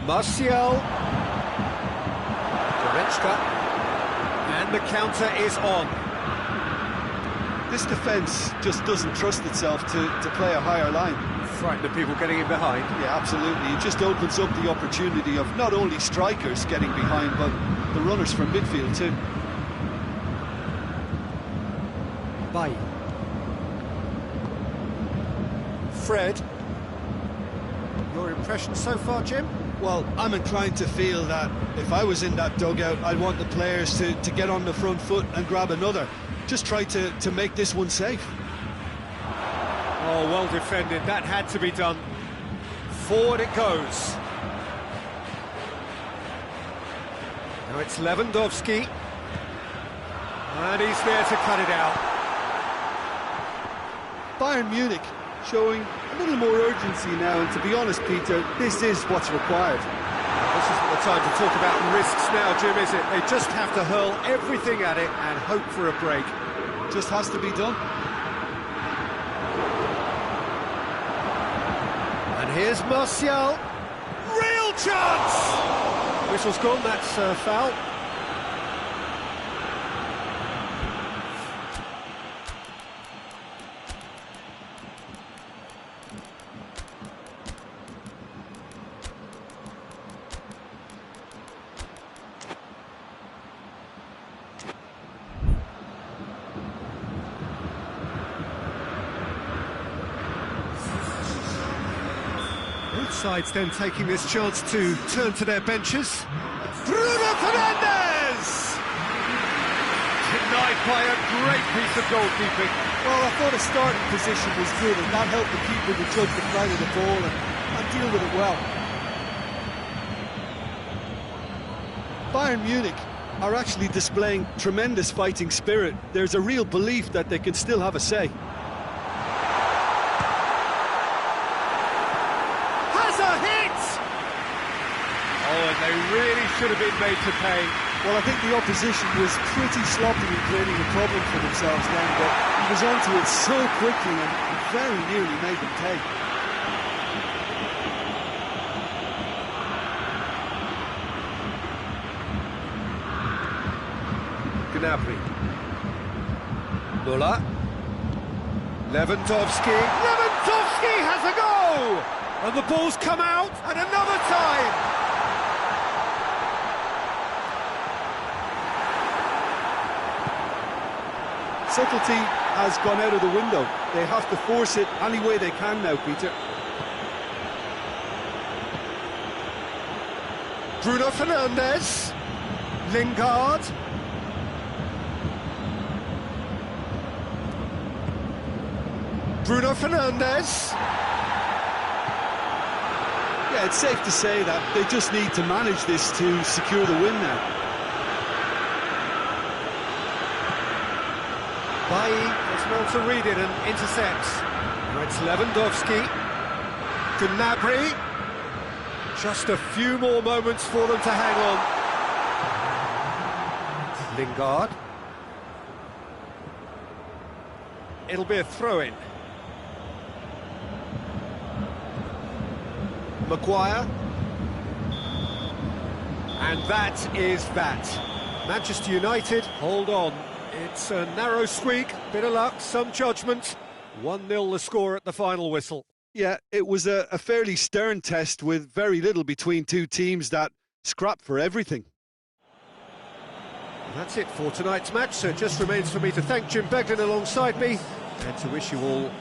Martial. Goretzka. And the counter is on. This defence just doesn't trust itself to play a higher line. Frightened of people getting in behind. Yeah, absolutely. It just opens up the opportunity of not only strikers getting behind, but the runners from midfield too. Bay. Fred. Your impression so far, Jim? Well, I'm inclined to feel that if I was in that dugout, I'd want the players to get on the front foot and grab another. Just try to make this one safe. Oh, well defended. That had to be done. Forward it goes. Now it's Lewandowski. And he's there to cut it out. Bayern Munich showing a little more urgency now, and to be honest, Peter, this is what's required. This isn't the time to talk about risks now, Jim, is it? They just have to hurl everything at it and hope for a break. Just has to be done. And here's Martial. Real chance! Whistle's gone, that's foul. Both sides then taking this chance to turn to their benches. Bruno Fernandes! Denied by a great piece of goalkeeping. Well, I thought a starting position was good, and that helped the keeper to judge the flight of the ball and deal with it well. Bayern Munich are actually displaying tremendous fighting spirit. There's a real belief that they can still have a say. They really should have been made to pay. Well, I think the opposition was pretty sloppy in creating a problem for themselves then, but he was onto it so quickly and very nearly made them pay. Gnabry. Müller. Lewandowski. Lewandowski has a go! And the ball's come out, and another time! Subtlety has gone out of the window. They have to force it any way they can now, Peter. Bruno Fernandes. Lingard. Bruno Fernandes. Yeah, it's safe to say that they just need to manage this to secure the win now. Bailly is well to read it and intercepts. Now it's Lewandowski. Gnabry. Just a few more moments for them to hang on. Lingard. It'll be a throw-in. Maguire. And that is that. Manchester United, hold on. It's a narrow squeak, bit of luck, some judgment. 1-0 the score at the final whistle. Yeah, it was a fairly stern test with very little between two teams that scrapped for everything. And that's it for tonight's match, so it just remains for me to thank Jim Beglin alongside me and to wish you all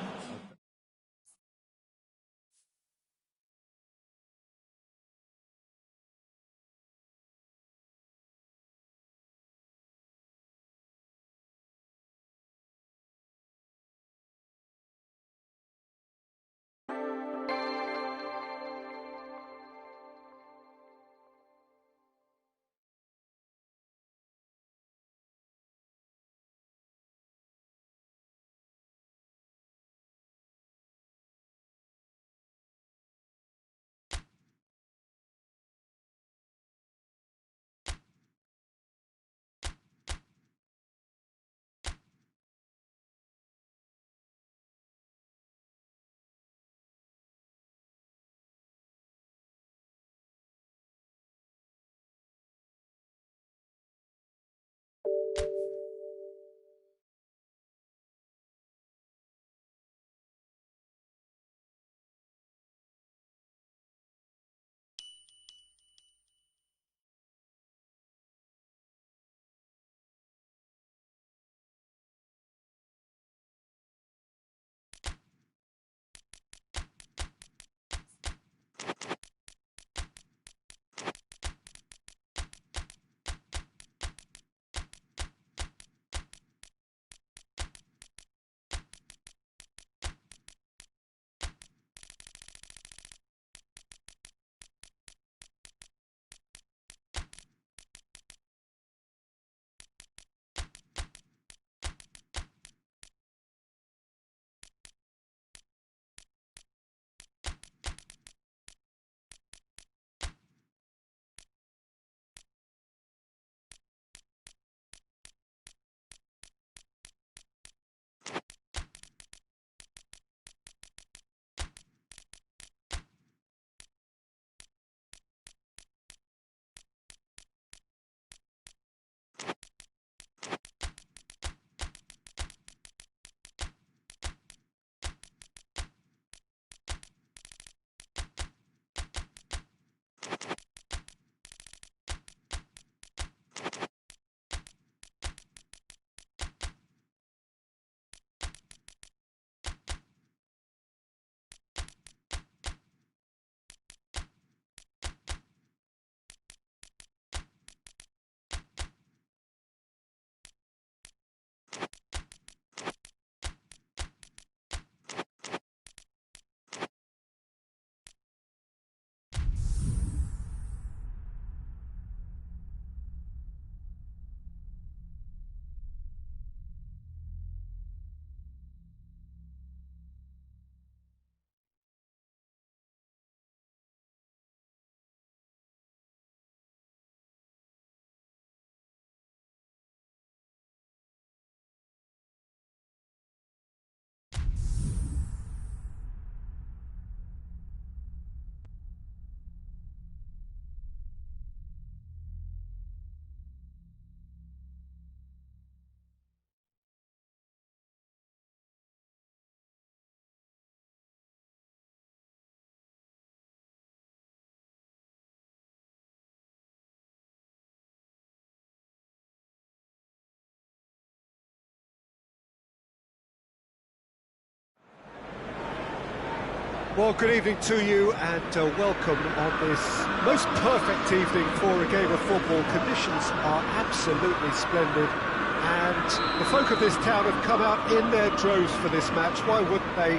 Well, good evening to you and welcome on this most perfect evening for a game of football. Conditions are absolutely splendid and the folk of this town have come out in their droves for this match. Why wouldn't they?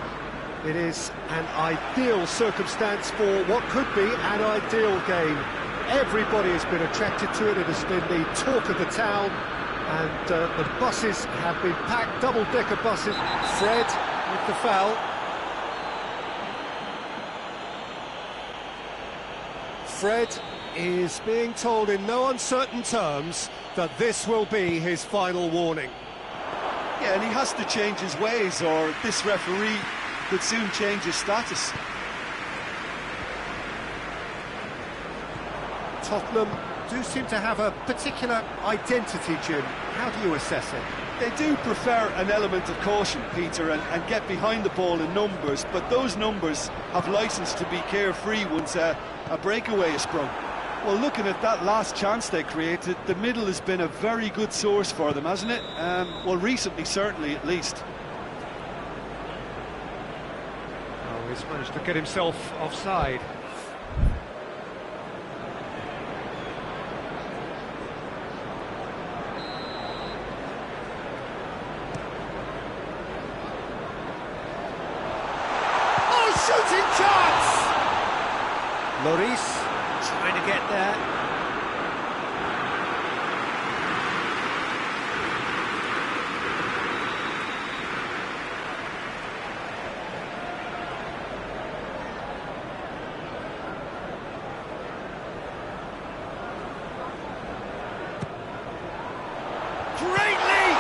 It is an ideal circumstance for what could be an ideal game. Everybody has been attracted to it. It has been the talk of the town and the buses have been packed, double-decker buses. Fred with the foul. Fred is being told in no uncertain terms that this will be his final warning. Yeah, and he has to change his ways or this referee could soon change his status. Tottenham do seem to have a particular identity, Jim. How do you assess it? They do prefer an element of caution, Peter, and get behind the ball in numbers, but those numbers have licence to be carefree once a breakaway is sprung. Well, looking at that last chance they created, the middle has been a very good source for them, hasn't it? Well, recently, certainly, at least. Oh, he's managed to get himself offside. Shooting chance! Lloris trying to get there. Great leap!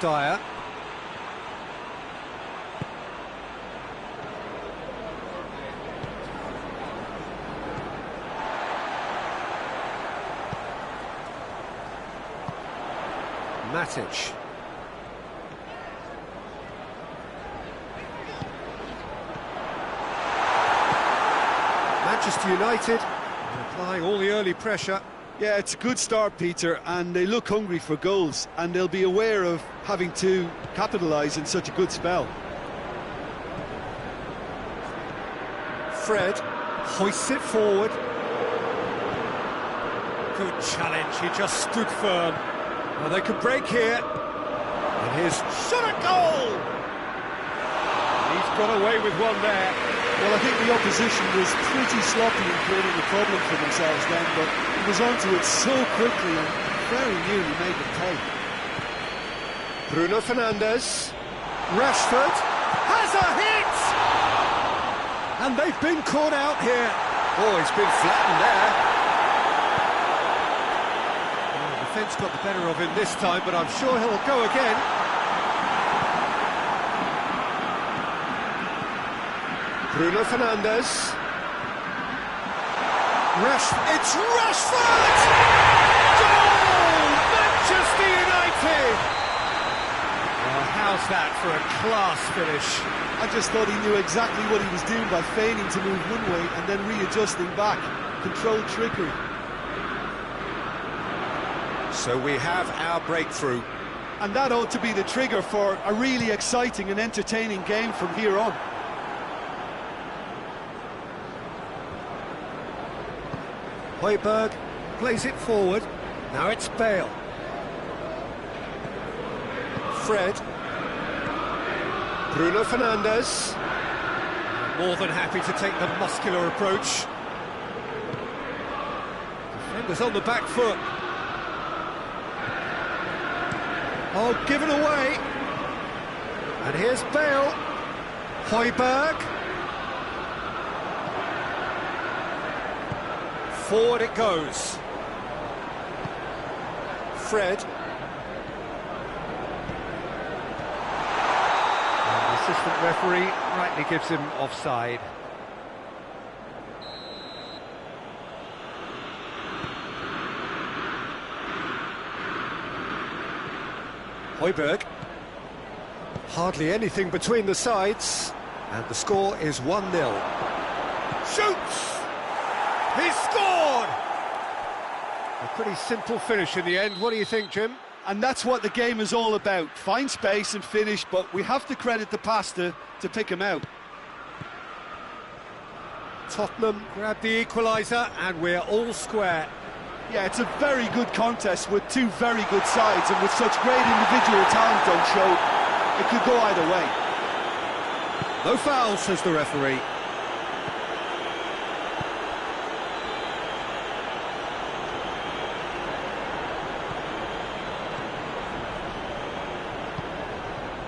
Dyer. Matic. Manchester United applying all the early pressure. Yeah, it's a good start, Peter, and they look hungry for goals, and they'll be aware of having to capitalise in such a good spell. Fred hoists it forward. Good challenge, he just stood firm. Well, they could break here. And here's shot at goal! He's got away with one there. Well, I think the opposition was pretty sloppy in creating a problem for themselves then, but he was onto it so quickly and very nearly made them pay. Bruno Fernandes. Rashford has a hit! And they've been caught out here. Oh, he's been flattened there. The defence got the better of him this time, but I'm sure he'll go again. Bruno Fernandes. It's Rashford! Goal! Manchester United! Oh, how's that for a class finish? I just thought he knew exactly what he was doing by feigning to move one way and then readjusting back. Controlled trickery. So we have our breakthrough. And that ought to be the trigger for a really exciting and entertaining game from here on. Højbjerg plays it forward. Now it's Bale. Fred. Bruno Fernandes. More than happy to take the muscular approach. Defenders on the back foot. Oh, given away. And here's Bale. Højbjerg. Forward it goes. Fred. And the assistant referee rightly gives him offside. Højbjerg. Hardly anything between the sides. And the score is 1-0. Shoots! He scored! A pretty simple finish in the end. What do you think, Jim? And that's what the game is all about. Find space and finish, but we have to credit the pass to pick him out. Tottenham grab the equaliser, and we're all square. Yeah, it's a very good contest with two very good sides, and with such great individual talent on show, it could go either way. No foul, says the referee.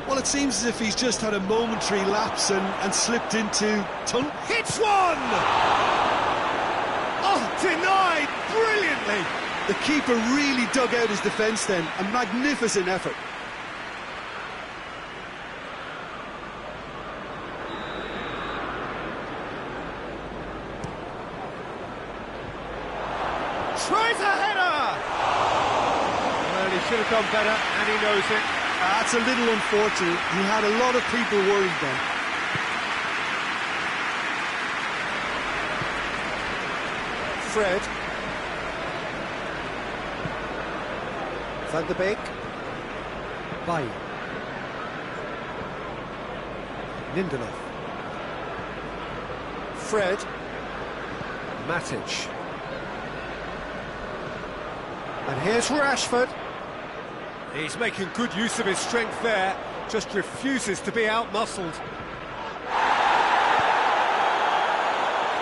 Well, it seems as if he's just had a momentary lapse and slipped into tunnel. Hits one! Oh, denied brilliantly! The keeper really dug out his defence then, a magnificent effort. Tries a header! Well, he should have done better, and he knows it. That's a little unfortunate. He had a lot of people worried then. Fred. Van der Beek. Bay. Lindelof. Fred. Matic. And here's Rashford. He's making good use of his strength there, just refuses to be out-muscled.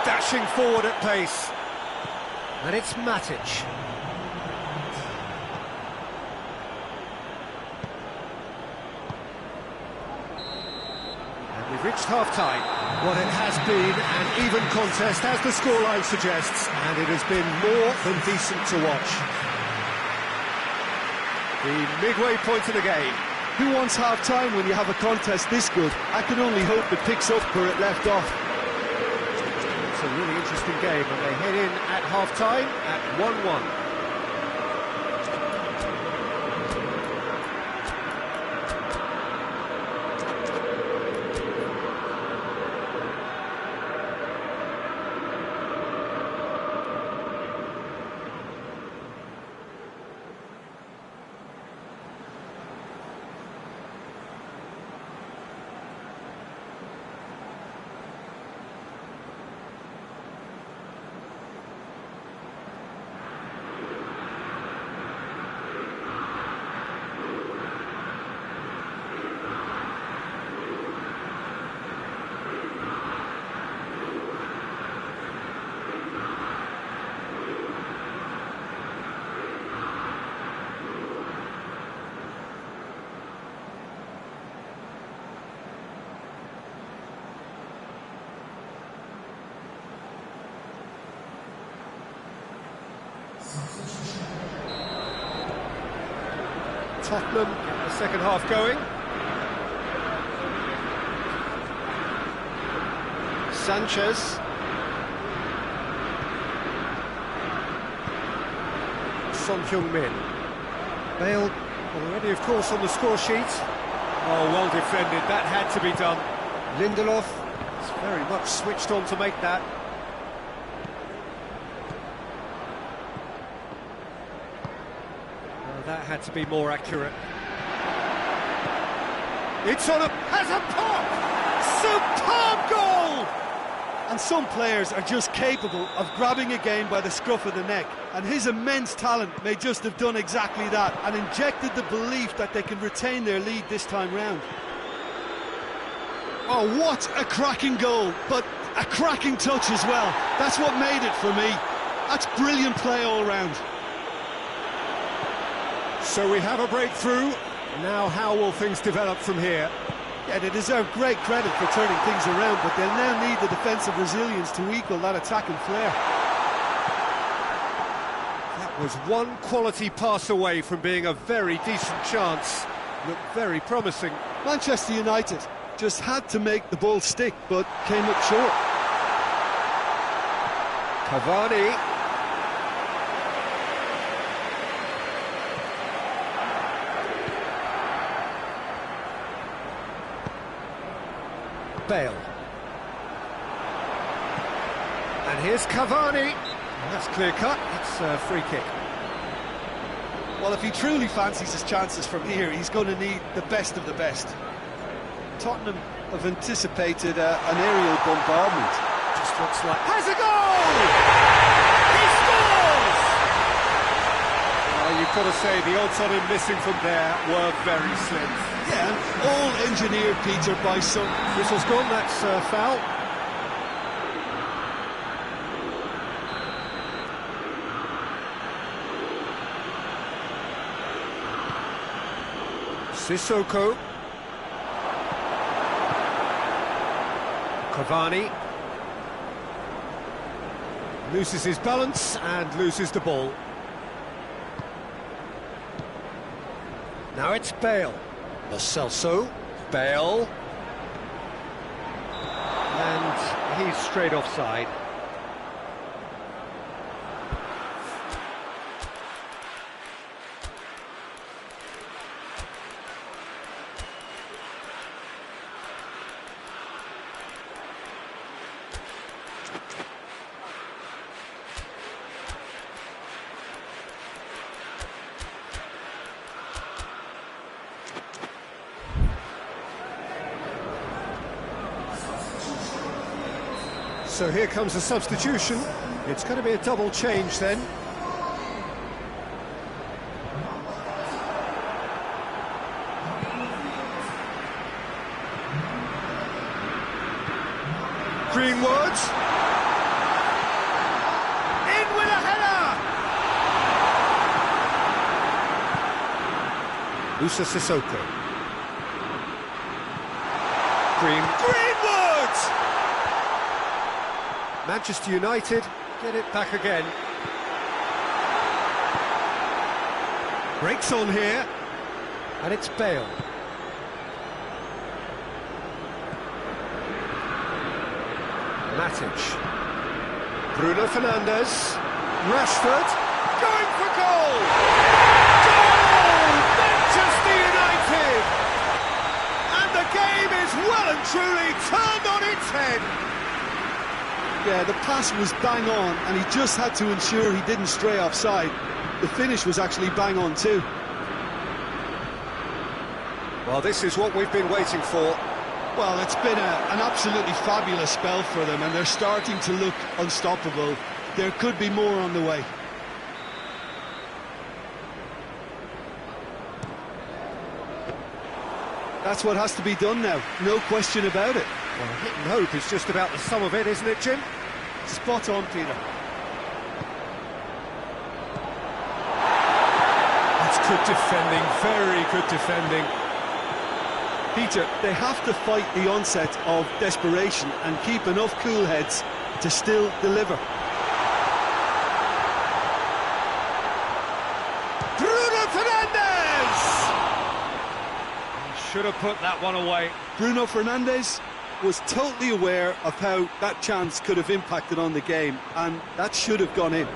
Dashing forward at pace. And it's Matic. And we've reached half-time. What it has been an even contest, as the scoreline suggests, and it has been more than decent to watch. The midway point of the game. Who wants half-time when you have a contest this good? I can only hope it picks up where it left off. It's a really interesting game, and they head in at half-time at 1-1. Tottenham get the second half going. Sanchez. Son Heung-min. Bale already, of course, on the score sheet. Oh, well defended. That had to be done. Lindelof is very much switched on to make that. That had to be more accurate. It's on has a pop! Superb goal! And some players are just capable of grabbing a game by the scruff of the neck, and his immense talent may just have done exactly that and injected the belief that they can retain their lead this time round. Oh, what a cracking goal, but a cracking touch as well. That's what made it for me. That's brilliant play all round. So we have a breakthrough. Now how will things develop from here? Yeah, they deserve great credit for turning things around, but they'll now need the defensive resilience to equal that attacking flair. That was one quality pass away from being a very decent chance. Looked very promising. Manchester United just had to make the ball stick, but came up short. Cavani. Bale. And here's Cavani. That's clear cut. It's a free kick. Well, if he truly fancies his chances from here, he's going to need the best of the best. Tottenham have anticipated an aerial bombardment. Just looks like... Has a goal! He scores! Well, you've got to say the odds on him missing from there were very slim. Yeah, and all engineered, Peter, by some... Whistle's gone, that's foul. Sissoko. Cavani. Loses his balance and loses the ball. Now it's Bale. Lo Celso. Bale. And he's straight offside. So here comes a substitution. It's going to be a double change then. Greenwood. In with a header! Musa Sissoko. Greenwood! Manchester United get it back again. Breaks on here, and it's Bale. Matic. Bruno Fernandes. Rashford. Going for goal! Goal! Manchester United! And the game is well and truly turned on its head. Yeah, the pass was bang on, and he just had to ensure he didn't stray offside. The finish was actually bang on too. Well, this is what we've been waiting for. Well, it's been an absolutely fabulous spell for them, and they're starting to look unstoppable. There could be more on the way. That's what has to be done now, no question about it. Well, hit and hope is just about the sum of it, isn't it, Jim? Spot on, Peter. That's good defending, very good defending. Peter, they have to fight the onset of desperation and keep enough cool heads to still deliver. Bruno Fernandes! He should have put that one away. Bruno Fernandes was totally aware of how that chance could have impacted on the game, and that should have gone in.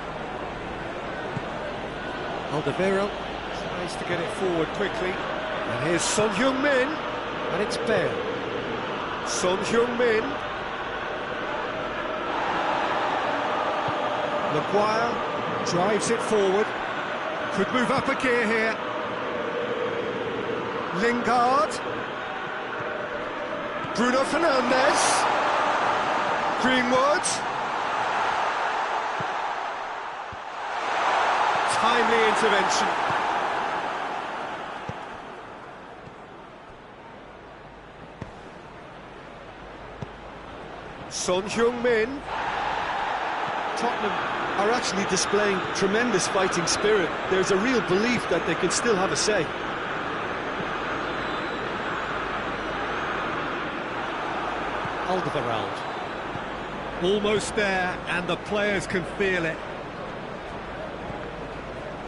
Alderweireld tries to get it forward quickly. And here's Son Heung-min, and it's Bale. Son Heung-min. Maguire drives it forward. Could move up a gear here. Lingard. Bruno Fernandes. Greenwood. Timely intervention. Son Heung-min. Tottenham are actually displaying tremendous fighting spirit. There's a real belief that they can still have a say. Alderweireld. Almost there, and the players can feel it.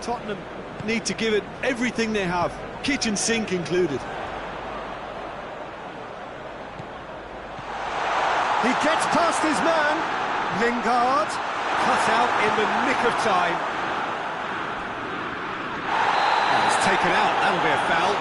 Tottenham need to give it everything they have, kitchen sink included. He gets past his man. Lingard cut out in the nick of time. It's taken out, that'll be a foul.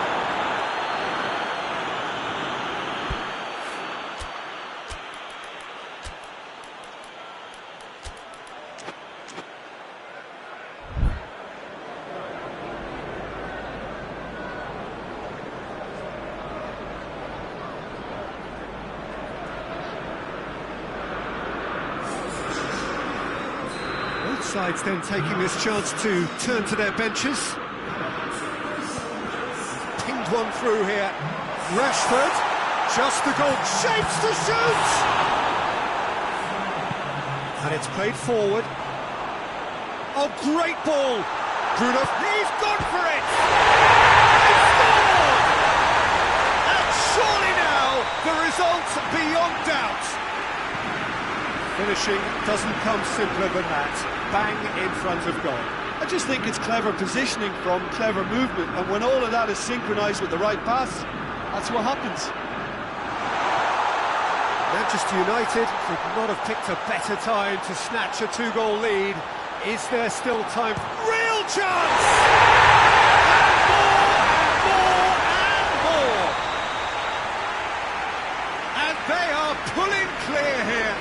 sides then taking this chance to turn to their benches. Pinged one through here. Rashford, just the goal, shapes to shoot! And it's played forward. Oh, great ball! Bruno, he's gone for it! He scored! And surely now, the result beyond doubt. Finishing doesn't come simpler than that. Bang in front of goal. I just think it's clever positioning from clever movement, and when all of that is synchronised with the right pass, that's what happens. Manchester United could not have picked a better time to snatch a two-goal lead. Is there still time? Real chance! And more, and more, and more! And they are pulling clear here.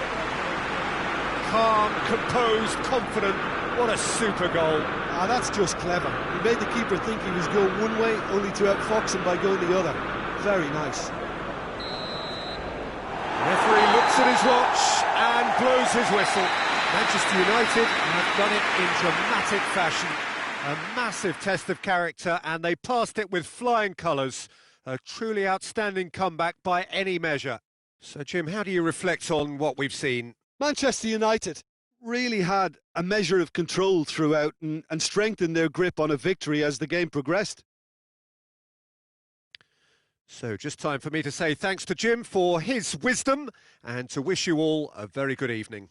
Calm, composed, confident. What a super goal. Ah, that's just clever. He made the keeper think he was going one way, only to outfox him by going the other. Very nice. Referee looks at his watch and blows his whistle. Manchester United have done it in dramatic fashion. A massive test of character, and they passed it with flying colours. A truly outstanding comeback by any measure. So, Jim, how do you reflect on what we've seen? Manchester United really had a measure of control throughout and strengthened their grip on a victory as the game progressed. So just time for me to say thanks to Jim for his wisdom and to wish you all a very good evening.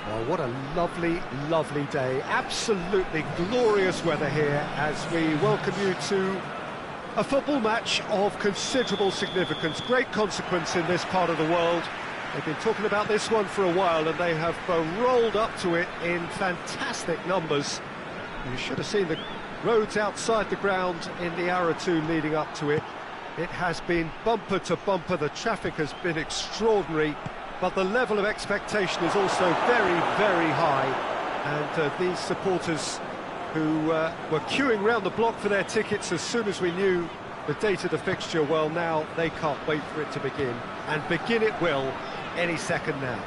Well, what a lovely, lovely day. Absolutely glorious weather here as we welcome you to a football match of considerable significance, great consequence in this part of the world. They've been talking about this one for a while and they have rolled up to it in fantastic numbers. You should have seen the roads outside the ground in the hour or two leading up to it. It has been bumper to bumper, the traffic has been extraordinary, but the level of expectation is also very, very high. And these supporters who were queuing round the block for their tickets as soon as we knew the date of the fixture, well, now they can't wait for it to begin. And begin it will any second now.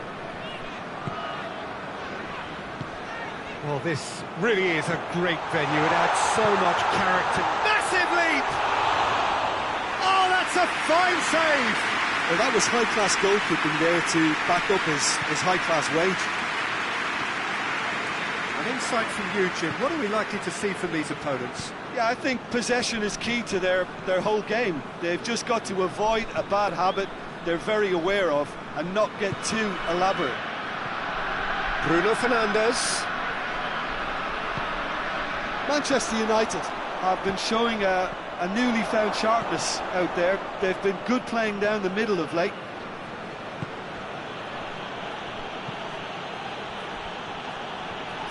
Well, this really is a great venue. It adds so much character. Massive leap! Oh, that's a fine save! Well, that was high-class goalkeeping there to back up his high-class wage. An insight from you, Jim. What are we likely to see from these opponents? Yeah, I think possession is key to their whole game. They've just got to avoid a bad habit they're very aware of and not get too elaborate. Bruno Fernandes. Manchester United have been showing a newly found sharpness out there. They've been good playing down the middle of late.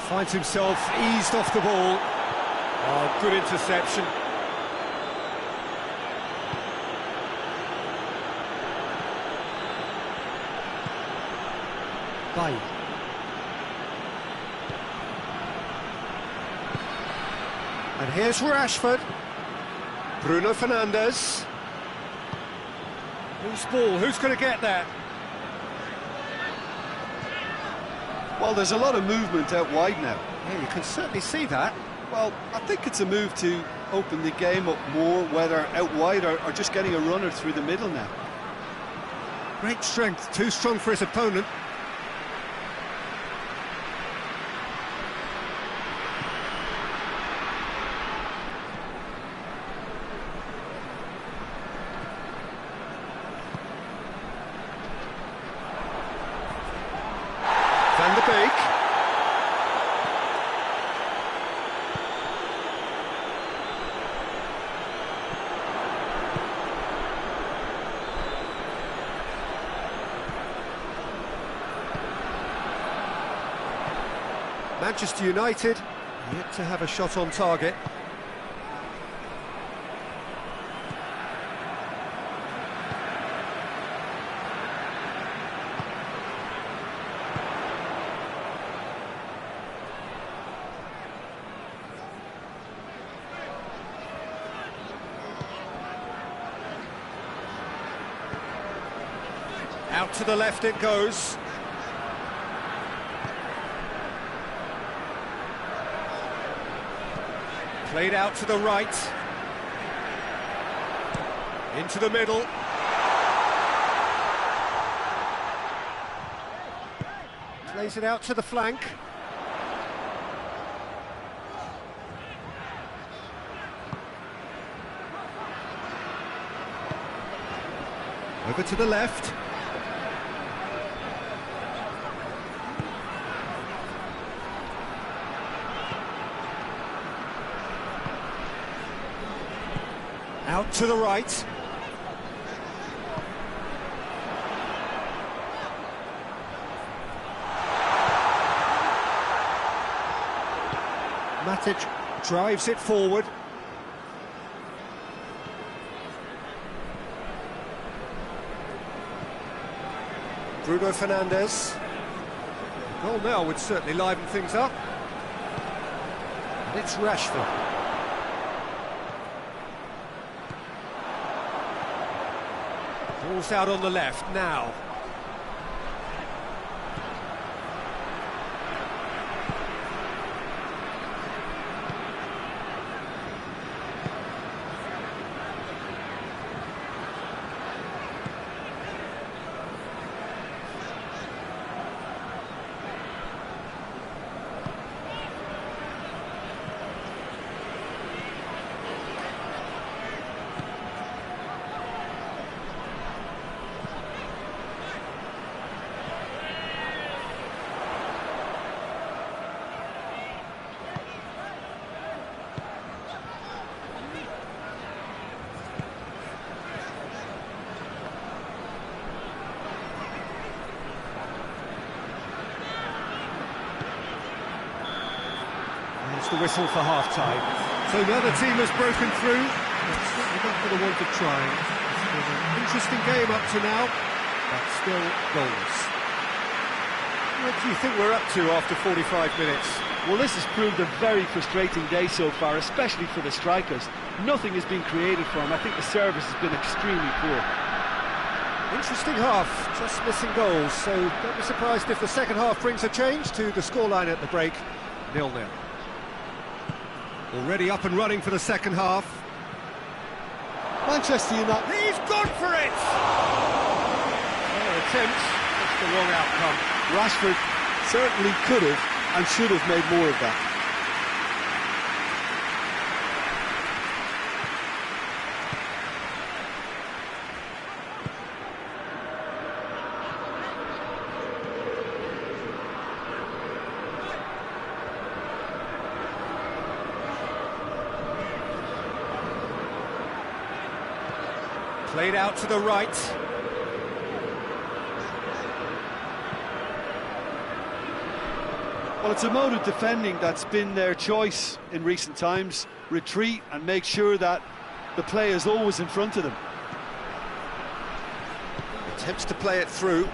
Finds himself eased off the ball. Oh, good interception. Bay. And here's Rashford. Bruno Fernandes. Whose ball? Who's going to get that? Well, there's a lot of movement out wide now. Yeah, you can certainly see that. Well, I think it's a move to open the game up more, whether out wide or just getting a runner through the middle now. Great strength, too strong for his opponent. Van de Beek. Manchester United yet to have a shot on target. Out to the left it goes. Played out to the right. Into the middle. Plays it out to the flank. Over to the left. Out to the right. Matic drives it forward. Bruno Fernandes. Goal now would certainly liven things up. And it's Rashford. Ball's out on the left now. That's the whistle for half-time. So the other team has broken through. That's certainly not for the want of trying. It's been an interesting game up to now, but still goals. What do you think we're up to after 45 minutes? Well, this has proved a very frustrating day so far, especially for the strikers. Nothing has been created for them. I think the service has been extremely poor. Interesting half, just missing goals, so don't be surprised if the second half brings a change to the scoreline at the break, 0-0. Already up and running for the second half. Manchester United. He's gone for it! Their attempt, that's the wrong outcome. Rashford certainly could have and should have made more of that. Played out to the right. Well, it's a mode of defending that's been their choice in recent times. Retreat and make sure that the play is always in front of them. Attempts to play it through.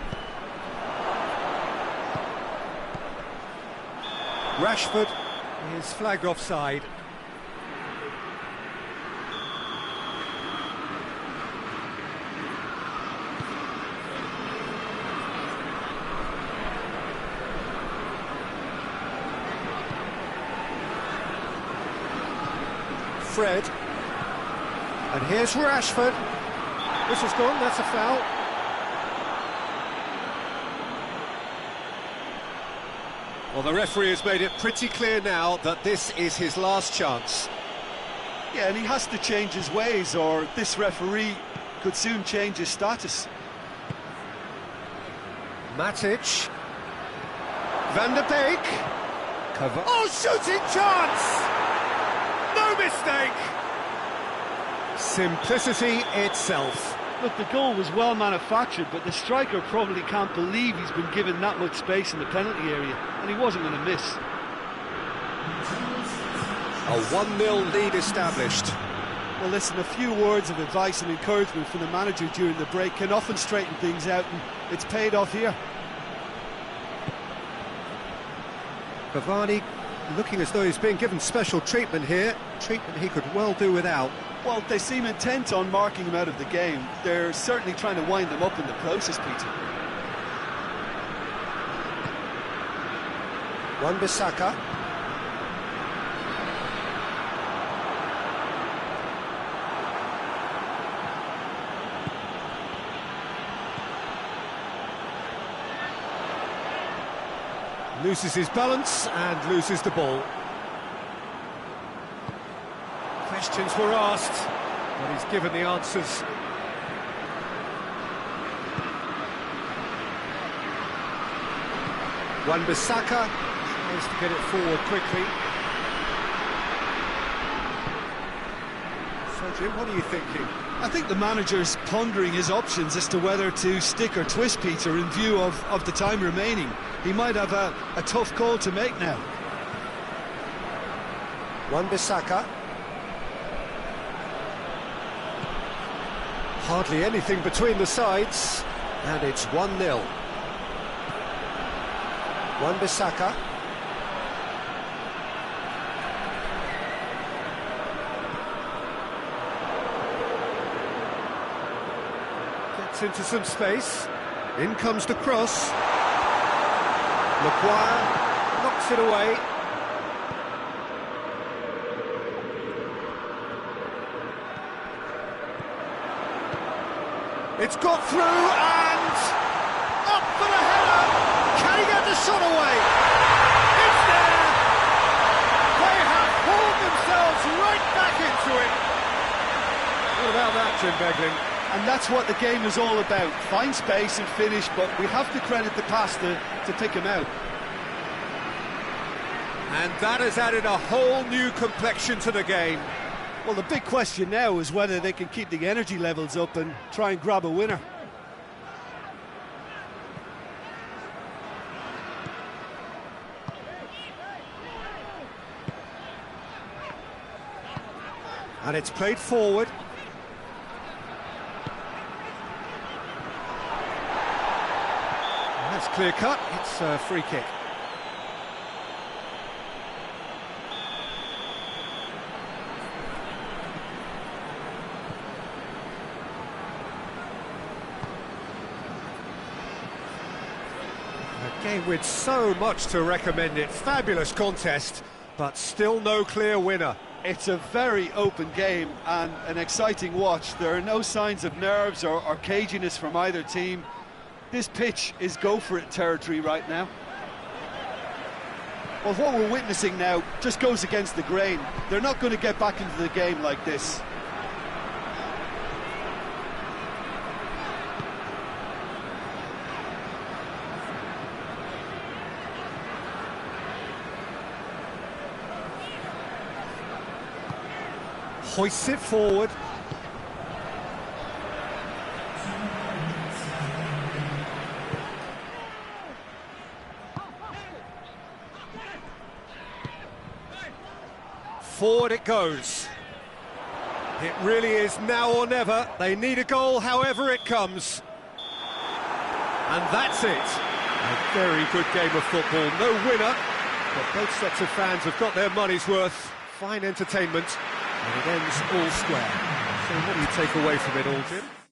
Rashford is flagged offside. Fred, and here's Rashford. Whistle's gone, that's a foul. Well, the referee has made it pretty clear now that this is his last chance. Yeah, and he has to change his ways, or this referee could soon change his status. Matic, Van der Beek, oh, shooting chance! No mistake! Simplicity itself. Look, the goal was well manufactured, but the striker probably can't believe he's been given that much space in the penalty area, and he wasn't going to miss. A 1-0 lead established. Well, listen, a few words of advice and encouragement from the manager during the break can often straighten things out, and it's paid off here. Cavani looking as though he's being given special treatment here, treatment he could well do without. Well, they seem intent on marking him out of the game. They're certainly trying to wind him up in the process, Peter. Wan-Bissaka. Loses his balance and loses the ball. Questions were asked, but he's given the answers. Wan-Bissaka tries to get it forward quickly. So, Jim, what are you thinking? I think the manager's pondering his options as to whether to stick or twist Peter in view of the time remaining. He might have a tough call to make now. Wan-Bissaka. Hardly anything between the sides, and it's 1-0. Wan-Bissaka. Gets into some space. In comes the cross. Maguire knocks it away. It's got through and up for the header. Can he get the shot away? It's there. They have pulled themselves right back into it. What about that, Jim Beglin? And that's what the game is all about. Find space and finish, but we have to credit the pass to pick him out. And that has added a whole new complexion to the game. Well, the big question now is whether they can keep the energy levels up and try and grab a winner. And it's played forward. That's clear cut, it's a free kick. A game with so much to recommend it. Fabulous contest, but still no clear winner. It's a very open game and an exciting watch. There are no signs of nerves or caginess from either team. This pitch is go-for-it territory right now. Well, what we're witnessing now just goes against the grain. They're not going to get back into the game like this. Hoists it forward. Forward it goes. It really is now or never. They need a goal however it comes. And that's it. A very good game of football. No winner, but both sets of fans have got their money's worth. Fine entertainment. And it ends all square. So what do you take away from it all, Jim?